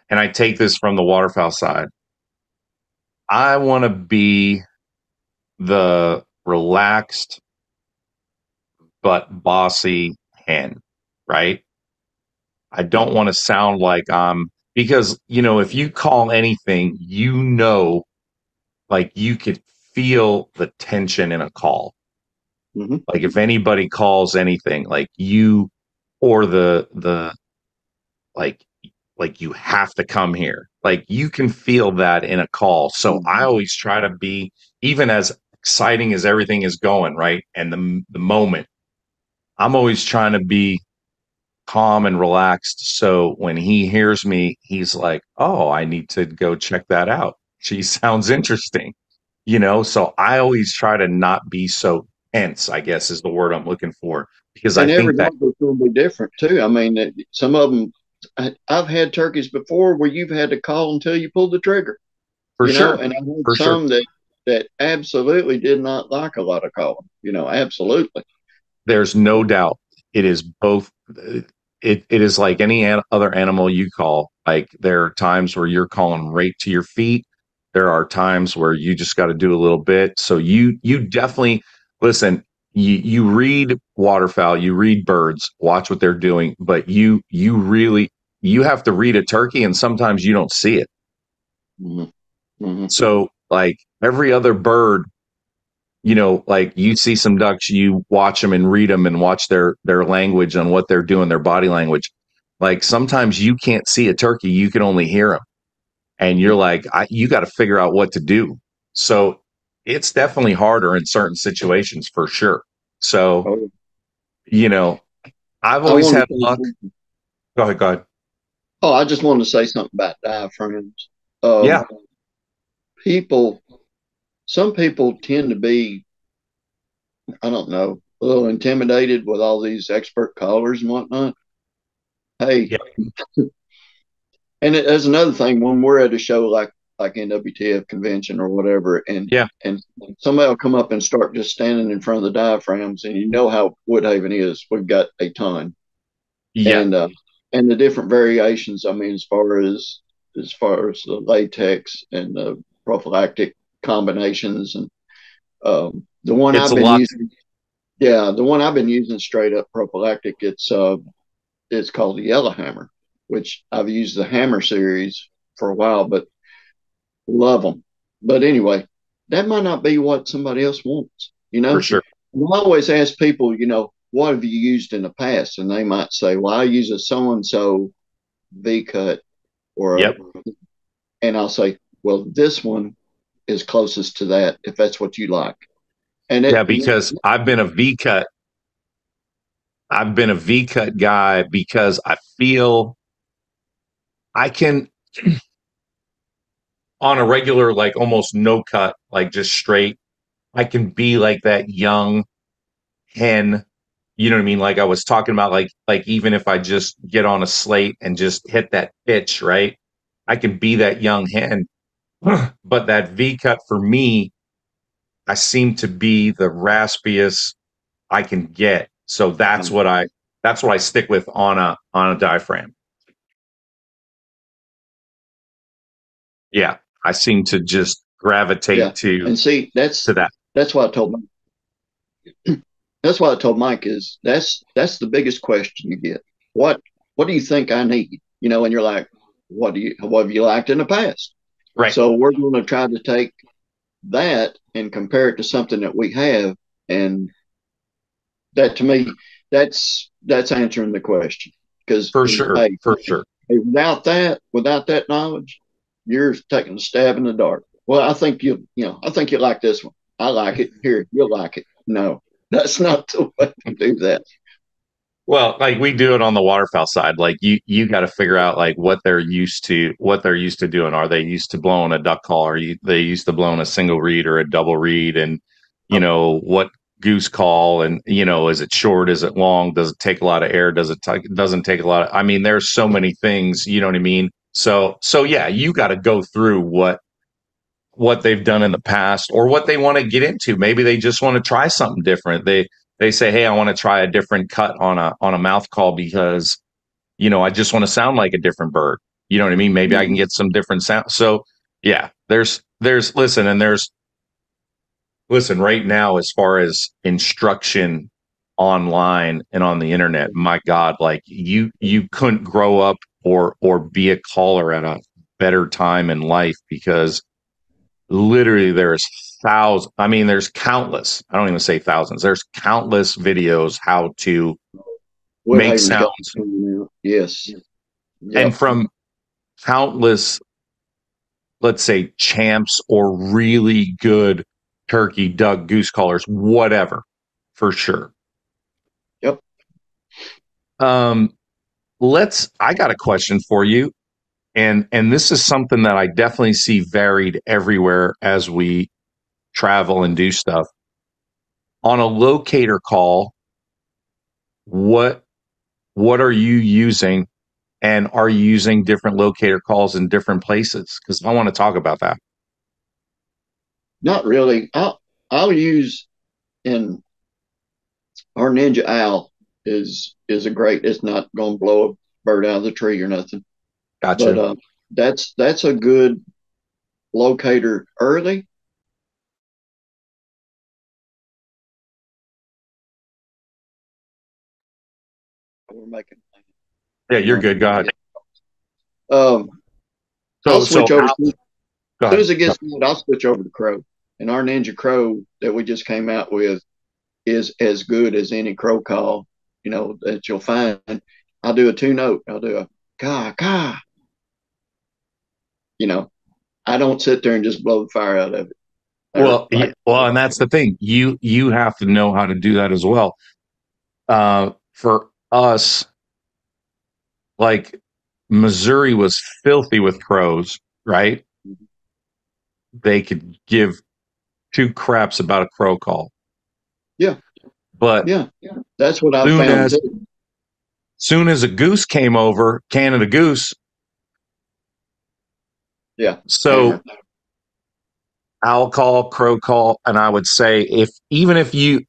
And I take this from the waterfowl side. I want to be the relaxed but bossy hen, right? I don't want to sound like because, if you call anything, like you could feel the tension in a call. Mm-hmm. Like if anybody calls anything, like you or the like you have to come here. Like you can feel that in a call. So I always try to be, even as exciting as everything is going, right? And the moment, I'm always trying to be calm and relaxed. So when he hears me, he's like, "Oh, I need to go check that out. She sounds interesting." So I always try to not be so tense, I guess is the word I'm looking for, because I And every think that dog is going to be different too. I mean, some of them, I've had turkeys before where you've had to call until you pull the trigger, for sure, and I've had for sure. some that absolutely did not like a lot of calling, absolutely. There's no doubt it is both. It is like any other animal you call. Like there are times where you're calling right to your feet. There are times where you just got to do a little bit. So you definitely listen. You read waterfowl, you read birds, watch what they're doing, but you really you have to read a turkey, and sometimes you don't see it. Mm-hmm. Mm-hmm. So like every other bird, like you see some ducks, you watch them and read them and watch their language on what they're doing, their body language. Like sometimes you can't see a turkey, you can only hear them, and you're like, you got to figure out what to do. So it's definitely harder in certain situations for sure. So Oh, you know, I've I always wanted had to luck. Go ahead, go ahead. Oh, I just wanted to say something about diaphragms. Um, Yeah, people, some people tend to be, I don't know, a little intimidated with all these expert callers and whatnot. Hey, yeah, and there's another thing when we're at a show like NWTF convention or whatever, yeah, and somebody will come up and start just standing in front of the diaphragms, and you know how Woodhaven is. We've got a ton, yeah. and uh, and the different variations. I mean, as far as the latex and the prophylactic combinations, and the one It's I've a been lot. using, yeah, the one I've been using straight up prophylactic. It's called the Yellowhammer, which I've used the Hammer series for a while, but love them. But anyway, that might not be what somebody else wants. For sure. I always ask people, what have you used in the past? And they might say, well, I use a so and so V cut Yep. and I'll say, well, this one is closest to that if that's what you like. And Yeah, it, because I've been a V cut guy because I feel I can on a regular, like almost no cut, like just straight, I can be like that young hen. You know what I mean? Like I was talking about, like even if I just get on a slate and just hit that pitch, right? I can be that young hen. But that V cut for me, I seem to be the raspiest I can get. So that's what I stick with on a diaphragm. Yeah. I seem to just yeah. gravitate And see, to that. that's what I told that's what I told Mike is that's the biggest question you get. What do you think I need? And you're like, what have you liked in the past? Right. So we're going to try to take that and compare it to something that we have, and that to me, that's answering the question. Because For sure. hey, For sure. without that knowledge, you're taking a stab in the dark. Well, I think you like this one. I like it. Here, you'll like it. No, that's not the way to do that. Well, like we do it on the waterfowl side. Like you got to figure out like what they're used to doing. Are they used to blowing a duck call? They used to blowing a single reed or a double reed? And what goose call? And is it short? Is it long? Does it take a lot of air? Doesn't take a lot of? I mean, there's so many things. You know what I mean? So yeah, you got to go through what they've done in the past or what they want to get into. Maybe they just want to try something different. They say, "Hey, I want to try a different cut on a mouth call because, I just want to sound like a different bird." You know what I mean? Maybe I can Mhm. get some different sound. So, yeah, there's listen right now as far as instruction online and on the internet. My God, like you couldn't grow up or be a caller at a better time in life because literally there's thousands. I mean, there's countless. I don't even say thousands. There's countless videos how to make Woodhaven Calls sounds, coming out. Yes. and Yep. from countless, let's say, champs or really good turkey, duck, goose callers, whatever, for sure. Yep. I got a question for you. And this is something that I definitely see varied everywhere as we travel and do stuff. On a locator call, what are you using? And are you using different locator calls in different places? Because I want to talk about that. Not really. I'll use in our Ninja Owl is a great. It's not going to blow a bird out of the tree or nothing. Gotcha. But that's a good locator early. We're making. Yeah, you're good. Go ahead. I'll switch over. As soon as it Go gets good, I'll switch over to Crow. And our Ninja Crow that we just came out with is as good as any crow call, that you'll find. I'll do a 2-note. I'll do a ka ka. I don't sit there and just blow the fire out of it. Well, and that's the thing. You have to know how to do that as well. For us, like Missouri was filthy with crows, right? They could give two craps about a crow call. Yeah. But yeah, that's what I found too. Soon as a goose came over, Canada goose. Yeah. So owl call, crow call, and I would say even if you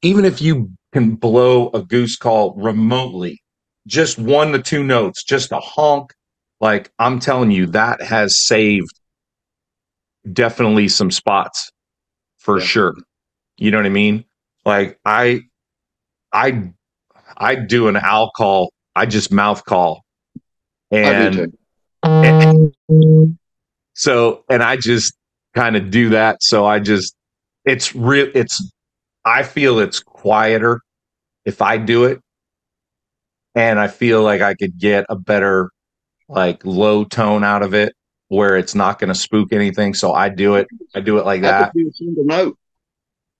can blow a goose call remotely, just 1 to 2 notes, just a honk, like I'm telling you, that has saved definitely some spots for sure. You know what I mean? Like I do an owl call, I just mouth call, and so I just kind of do that. So I feel it's quieter if I do it, and I feel like I could get a better like low tone out of it where it's not going to spook anything. So I do it like that. I could do a single note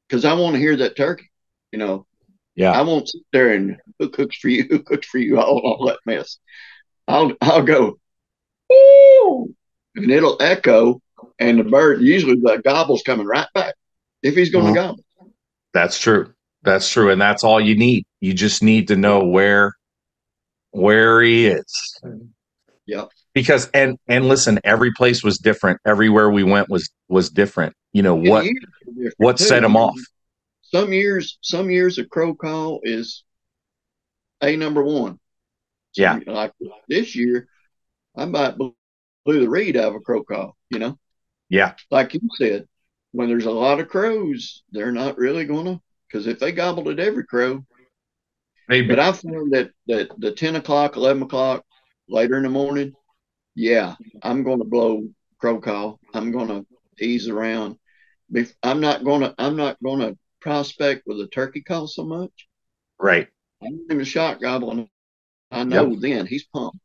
because I want to hear that turkey. Yeah. I won't sit there and who cooks for you, all that mess. I'll go, ooh, and it'll echo, and the bird usually the gobble's coming right back if he's going to gobble. That's true. And that's all you need. You just need to know where he is. Yeah. Because and listen, every place was different. Everywhere we went was different. What set him off? Some years a crow call is number one. Yeah. Like this year, I might blew the reed out of a crow call. Yeah. Like you said, when there's a lot of crows, they're not really gonna, because if they gobbled at every crow. Maybe. But I found that the 10 o'clock, 11 o'clock, later in the morning, yeah, I'm going to blow crow call. I'm going to ease around. I'm not going to prospect with a turkey call so much. Right. I'm in a shot gobbling. I know then he's pumped,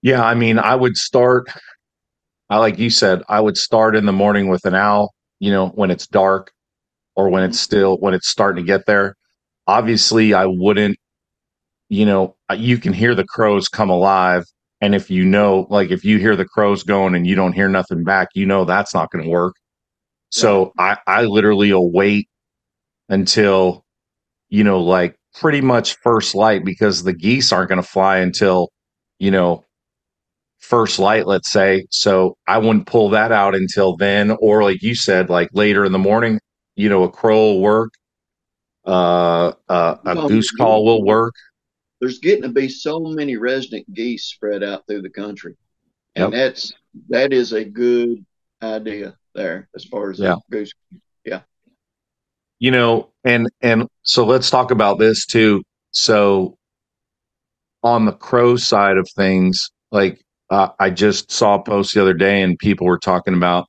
Yeah, I mean, like you said, I would start in the morning with an owl, when it's dark or when it's starting to get there. Obviously, I wouldn't, you can hear the crows come alive. And if if you hear the crows going and you don't hear nothing back, that's not going to work. So I literally will wait until, like pretty much first light, because the geese aren't going to fly until, first light, let's say. So I wouldn't pull that out until then. Or like you said, like later in the morning, a crow will work. A goose call will work. There's getting to be so many resident geese spread out through the country. And that is a good idea there as far as the goose. Yeah. And so let's talk about this too. So on the crow side of things, like I just saw a post the other day and people were talking about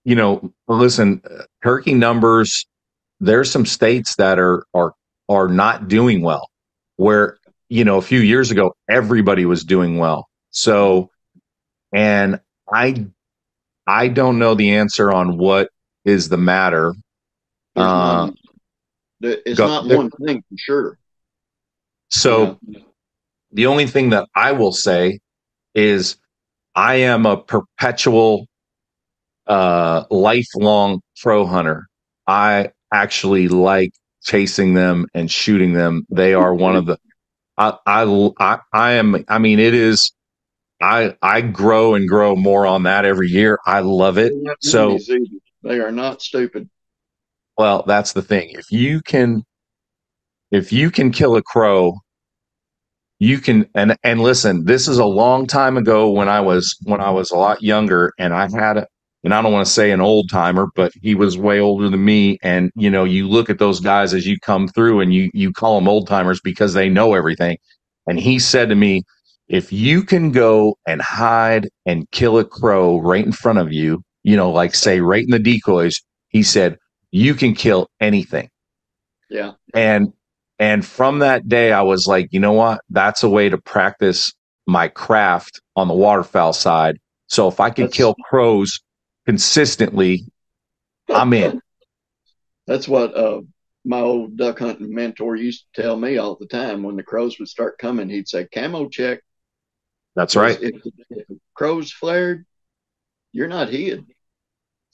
listen, turkey numbers, there's some states that are not doing well, where, a few years ago, everybody was doing well. So, and I don't know the answer on what is the matter. There's none. It's not one thing for sure. So the only thing that I will say is I am a perpetual, lifelong crow hunter. I actually like chasing them and shooting them. They are one of the, I am, I mean, it is, I grow and grow more on that every year. I love it. So, they are not stupid. well, that's the thing. If you can kill a crow, you can, and listen, this is a long time ago when I was a lot younger, and and I don't want to say an old timer, but he was way older than me. And you look at those guys as you come through, and you call them old timers because they know everything. And he said to me, if you can go and hide and kill a crow right in front of you, like say right in the decoys, he said, you can kill anything. Yeah. And from that day, I was like, you know what? That's a way to practice my craft on the waterfowl side. So if I could kill crows consistently, I'm in. That's what my old duck hunting mentor used to tell me all the time. When the crows would start coming, he'd say, camo check. That's right. If the crows flared, you're not hid.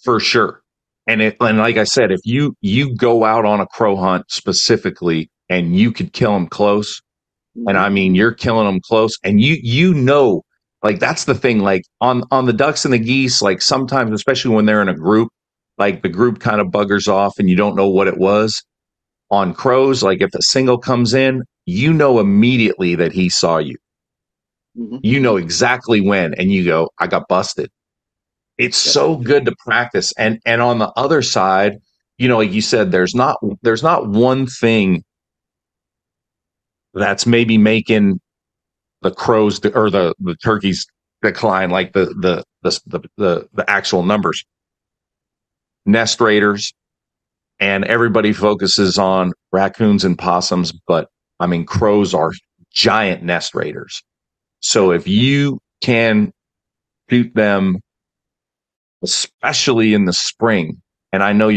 For sure. And like I said, if you go out on a crow hunt specifically and you could kill them close, and I mean, you're killing them close, and like that's the thing, like on the ducks and the geese, like sometimes, especially when they're in a group, like the group kind of buggers off and you don't know what it was. On crows, like if a single comes in, immediately that he saw you. You know exactly when, and you go, I got busted. It's so good to practice. And on the other side, like you said, there's not one thing that's maybe making the crows or the turkeys decline, like the actual numbers. Nest raiders, and everybody focuses on raccoons and possums, but I mean, crows are giant nest raiders. So if you can shoot them, especially in the spring, and I know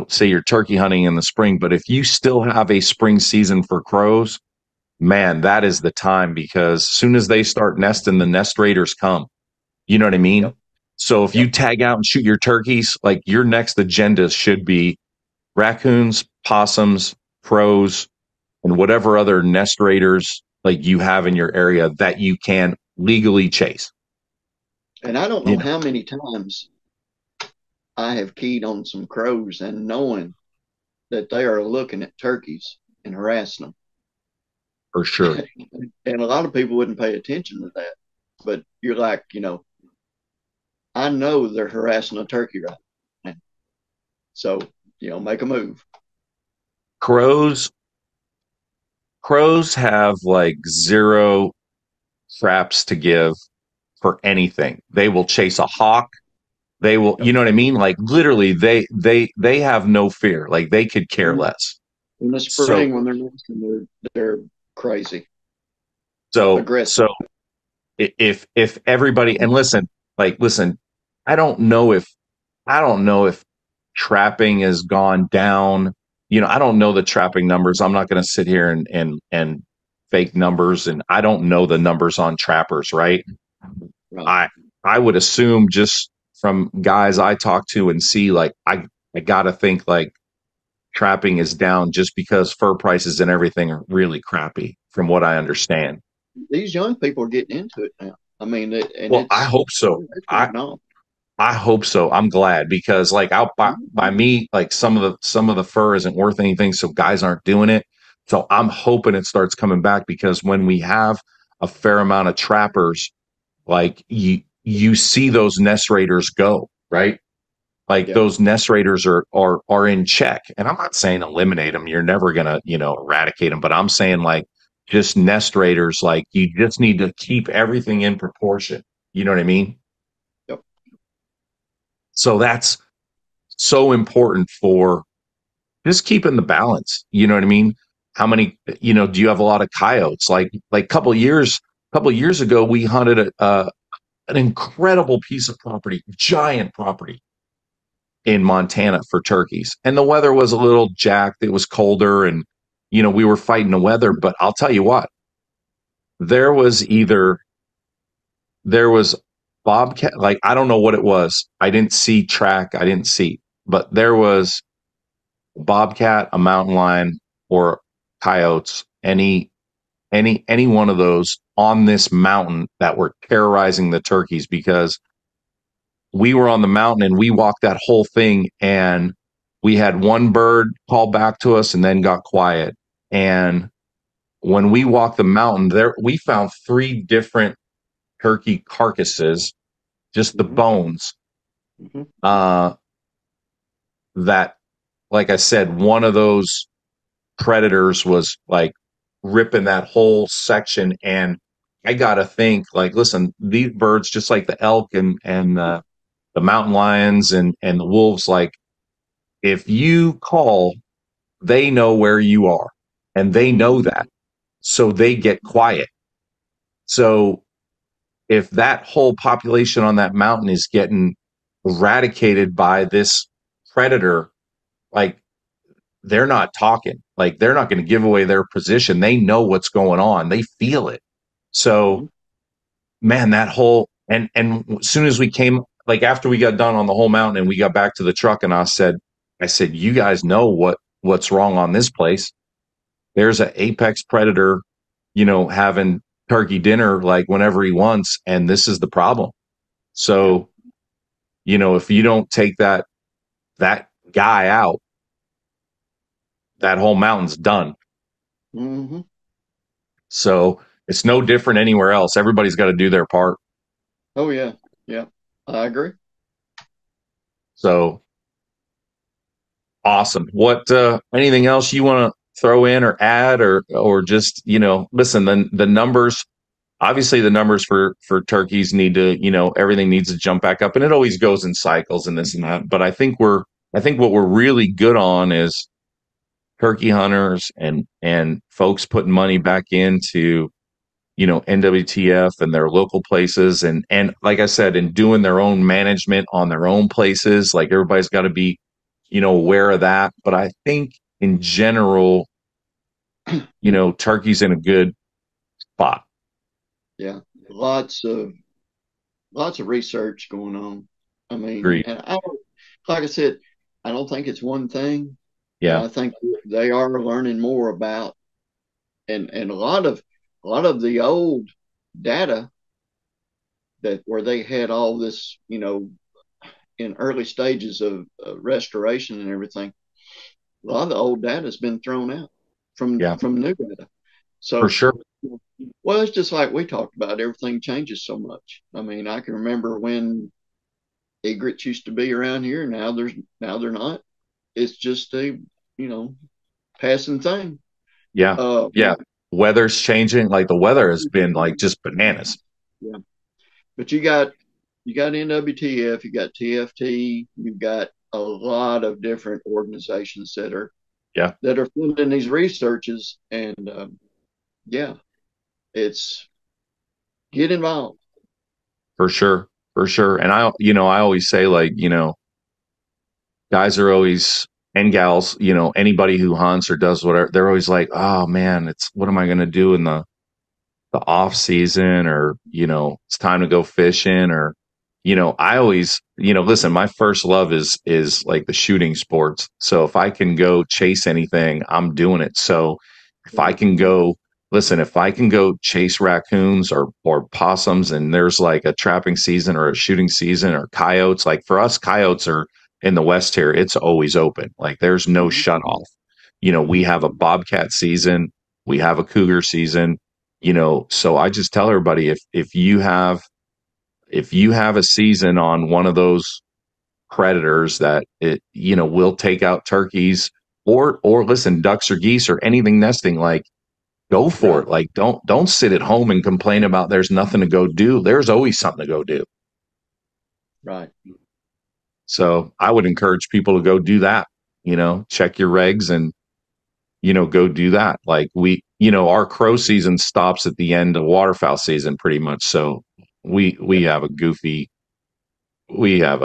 say you're turkey hunting in the spring, but if you still have a spring season for crows, man, that is the time, because as soon as they start nesting, the nest raiders come. You know what I mean? Yep. So if you tag out and shoot your turkeys, like your next agenda should be raccoons, possums, crows, and whatever other nest raiders like you have in your area that you can legally chase. And I don't know how many times I have keyed on some crows and knowing that they are looking at turkeys and harassing them. For sure. And a lot of people wouldn't pay attention to that. But you're like, I know they're harassing a turkey right now. So, make a move. Crows have like zero craps to give for anything. They will chase a hawk. They will, you know what I mean? Like literally they have no fear. Like they could care less. In the spring, when they're nesting, they're crazy. So aggressive. So if everybody, and listen, I don't know if trapping has gone down. I don't know the trapping numbers. I'm not going to sit here and fake numbers, and I don't know the numbers on trappers, right? I would assume, just from guys I talk to and see, like I got to think like trapping is down just because fur prices and everything are really crappy, from what I understand. These young people are getting into it now. I mean, I hope so. I hope so. I'm glad, because like out by me, like some of the fur isn't worth anything, so guys aren't doing it. So I'm hoping it starts coming back, because when we have a fair amount of trappers, like you see those nest raiders go, right? Like those nest raiders are in check. And I'm not saying eliminate them. You're never gonna, eradicate them, but I'm saying like just nest raiders, like you just need to keep everything in proportion. You know what I mean? Yep. So that's so important for just keeping the balance. You know what I mean? How many, do you have a lot of coyotes? Like a couple years ago, we hunted an incredible piece of property, giant property in Montana for turkeys. And the weather was a little jacked. It was colder and, we were fighting the weather. But I'll tell you what, there was bobcat, like, I don't know what it was. I didn't see track. I didn't see, but there was bobcat, a mountain lion, or coyotes, any one of those on this mountain that were terrorizing the turkeys, because we were on the mountain and we walked that whole thing, and we had one bird call back to us and then got quiet. And when we walked the mountain there, we found 3 different turkey carcasses, just the bones. That, like I said, one of those predators was like ripping that whole section. And I gotta think, like, listen, these birds, just like the elk and the mountain lions and the wolves, like, if you call, they know where you are, and they know that, so they get quiet. So if that whole population on that mountain is getting eradicated by this predator, like, they're not talking, like, they're not going to give away their position. They know what's going on. They feel it. So, man, that whole, and as soon as we came, like, after we got done on the whole mountain and we got back to the truck, and I said, you guys know what's wrong on this place. There's an apex predator, having turkey dinner like whenever he wants, and this is the problem. So, if you don't take that guy out, that whole mountain's done. So it's no different anywhere else. Everybody's got to do their part. Oh yeah, yeah, I agree. So awesome. What anything else you want to throw in or add, or just, listen, the numbers, obviously the numbers for turkeys need to, everything needs to jump back up, and it always goes in cycles and this and that. But I think what we're really good on is turkey hunters and folks putting money back into, NWTF and their local places. And like I said, in doing their own management on their own places, like, everybody's got to be, aware of that. But I think in general, turkey's in a good spot. Yeah. Lots of research going on. I mean, Agreed. and like I said, I don't think it's one thing. Yeah. I think they are learning more about, and a lot of the old data that where they had all this, in early stages of restoration and everything, a lot of the old data has been thrown out from new data. So for sure. Well, it's just like we talked about. Everything changes so much. I mean, I can remember when egrets used to be around here. Now they're not. It's just a passing thing. Yeah. Yeah. Weather's changing. Like, the weather has been like just bananas. Yeah. But you got NWTF, you got TFT, you've got a lot of different organizations that are funding these researches, and it's get involved. For sure. And I always say, like, guys are always, and gals, anybody who hunts or does whatever, they're always like, oh man, it's, what am I going to do in the off season, or, it's time to go fishing, or, I always, listen, my first love is like the shooting sports. So if I can go chase anything, I'm doing it. So if I can go chase raccoons or possums, and there's like a trapping season or a shooting season, or coyotes, like, for us, coyotes are in the West here, it's always open. Like, there's no shut off. We have a bobcat season, we have a cougar season, so I just tell everybody, if you have a season on one of those predators that it, will take out turkeys, or listen, ducks or geese or anything nesting, like, go for it. Like, don't sit at home and complain about there's nothing to go do. There's always something to go do. Right. So I would encourage people to go do that, check your regs and, go do that. Like our crow season stops at the end of waterfowl season pretty much. So we have a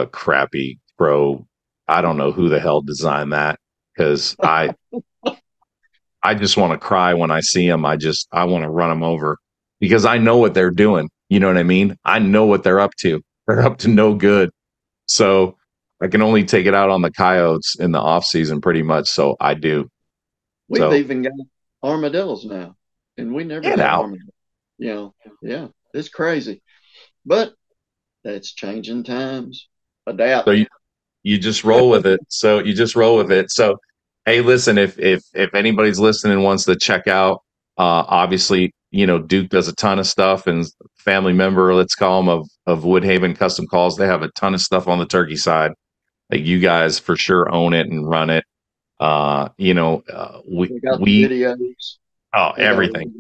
crappy crow. I don't know who the hell designed that, because I just want to cry when I see them. I want to run them over because I know what they're doing. You know what I mean? I know what they're up to. They're up to no good. So I can only take it out on the coyotes in the off season pretty much. So I do. We've even got armadillos now, and we never had armadillos. Yeah, it's crazy, but that's changing times. Adapt. So you just roll with it. So hey, listen, if anybody's listening and wants to check out, obviously, Duke does a ton of stuff, and family member, let's call them, of Woodhaven Custom Calls. They have a ton of stuff on the turkey side. Like, you guys for sure own it and run it. We got videos. Oh, everything.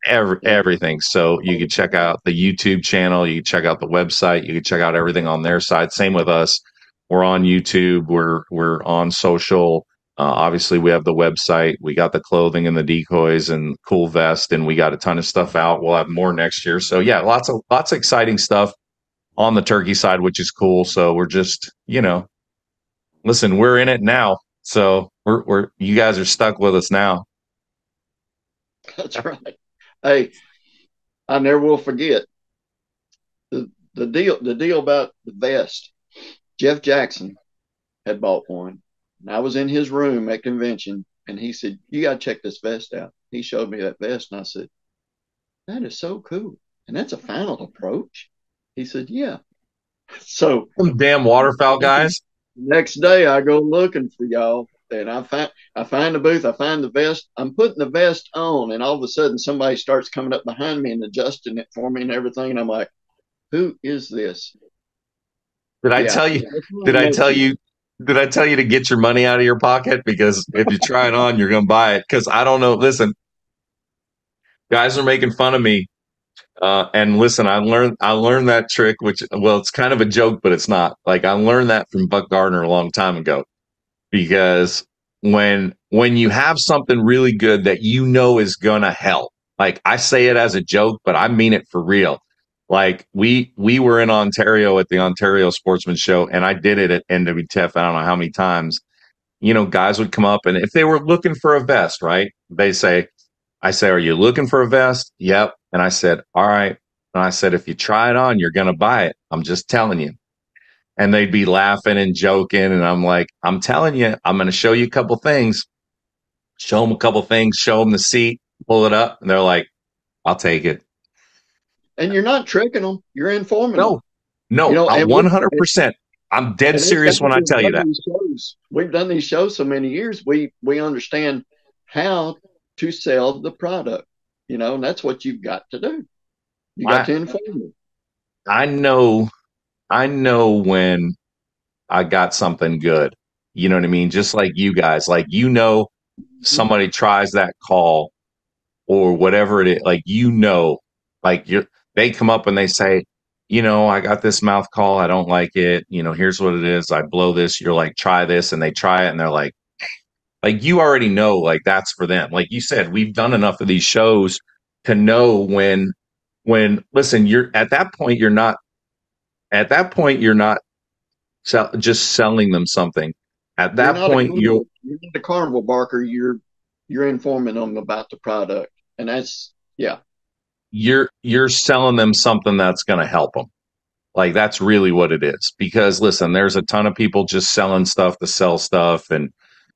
Everything. So you can check out the YouTube channel, you can check out the website, you can check out everything on their side. Same with us. We're on YouTube, we're on social. Obviously, we have the website, we got the clothing and the decoys and cool vest, and we got a ton of stuff out. We'll have more next year. So yeah, lots of exciting stuff on the turkey side, which is cool. So we're just, listen, we're in it now. So you guys are stuck with us now. That's right. Hey, I never will forget the deal about the vest. Jeff Jackson had bought one, and I was in his room at convention, and he said, "You got to check this vest out." He showed me that vest, and I said, "That is so cool." And that's a final approach. He said, "Yeah." So damn waterfowl guys. Next day, I go looking for y'all, and I find the booth. I find the vest. I'm putting the vest on, and all of a sudden, somebody starts coming up behind me and adjusting it for me and everything. And I'm like, "Who is this?" Did I tell you? Did I tell you to get your money out of your pocket? Because if you try it on, you're going to buy it. Because I don't know. Listen, guys are making fun of me. And listen, I learned that trick, which, well, it's kind of a joke, but it's not. Like, I learned that from Buck Gardner a long time ago, because when you have something really good that is going to help, like, I say it as a joke, but I mean it for real. Like, we were in Ontario at the Ontario Sportsman Show, and I did it at NWTF. I don't know how many times, guys would come up, and if they were looking for a vest, right, I say, "Are you looking for a vest?" "Yep." And I said, "All right." And I said, "If you try it on, you're going to buy it. I'm just telling you." And they'd be laughing and joking. And I'm like, "I'm telling you, I'm going to show you a couple things." Show them a couple things, show them the seat, pull it up. And they're like, "I'll take it." And you're not tricking them. You're informing them. No, 100%. I'm dead serious when I tell you that. We've done these shows so many years. We understand how to sell the product, and that's what you've got to do. You got to inform them. I know when I got something good. You know what I mean? Just like you guys, like, somebody tries that call or whatever it is, like, like, they come up and they say, "I got this mouth call. I don't like it. Here's what it is. I blow this." You're like, "Try this." And they try it and they're like, you already know, like, that's for them. Like you said, we've done enough of these shows to know when, listen, you're at that point, you're not just selling them something. At that point, you're not the carnival barker. You're informing them about the product. And that's, yeah. You're selling them something that's going to help them. Like, that's really what it is. Because listen, there's a ton of people just selling stuff to sell stuff, and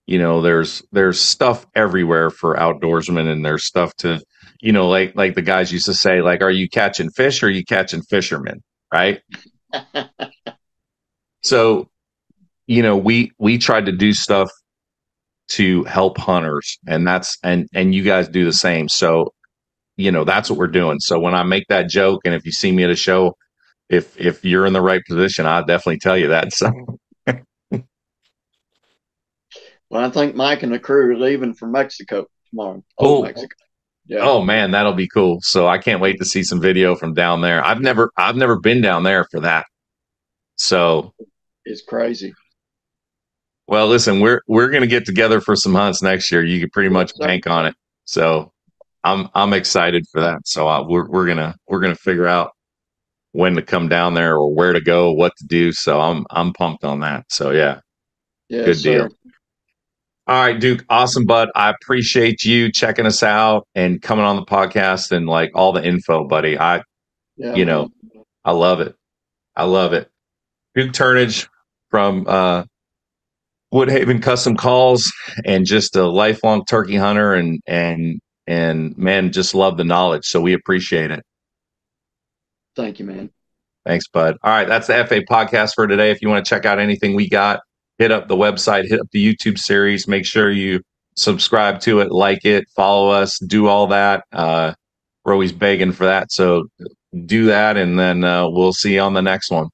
there's stuff everywhere for outdoorsmen, and there's stuff to, like the guys used to say, like, "Are you catching fish or are you catching fishermen?" Right? So, we tried to do stuff to help hunters, and and you guys do the same. So, that's what we're doing. So when I make that joke, and if you see me at a show, if you're in the right position, I'll definitely tell you that. So, well, I think Mike and the crew are leaving for Mexico tomorrow. Cool. Mexico. Yeah. Oh man, that'll be cool. So I can't wait to see some video from down there. I've never been down there for that. So It's crazy. Well, listen, we're going to get together for some hunts next year. You can pretty Yes, much sir. bank on it. So I'm excited for that. So we're gonna figure out when to come down there or where to go, what to do. So I'm pumped on that. So yeah, Yes, good deal. sir. All right, Duke, awesome, bud. I appreciate you checking us out and coming on the podcast and like all the info, buddy. Yeah, You know, man. I love it. I love it. Duke Turnage from Woodhaven Custom Calls, and just a lifelong turkey hunter, and man, just love the knowledge. So we appreciate it. Thank you, man. Thanks, bud. All right, that's the FA podcast for today. If you want to check out anything we got, hit up the website, hit up the YouTube series. Make sure you subscribe to it, like it, follow us, do all that. We're always begging for that. So do that, and then we'll see you on the next one.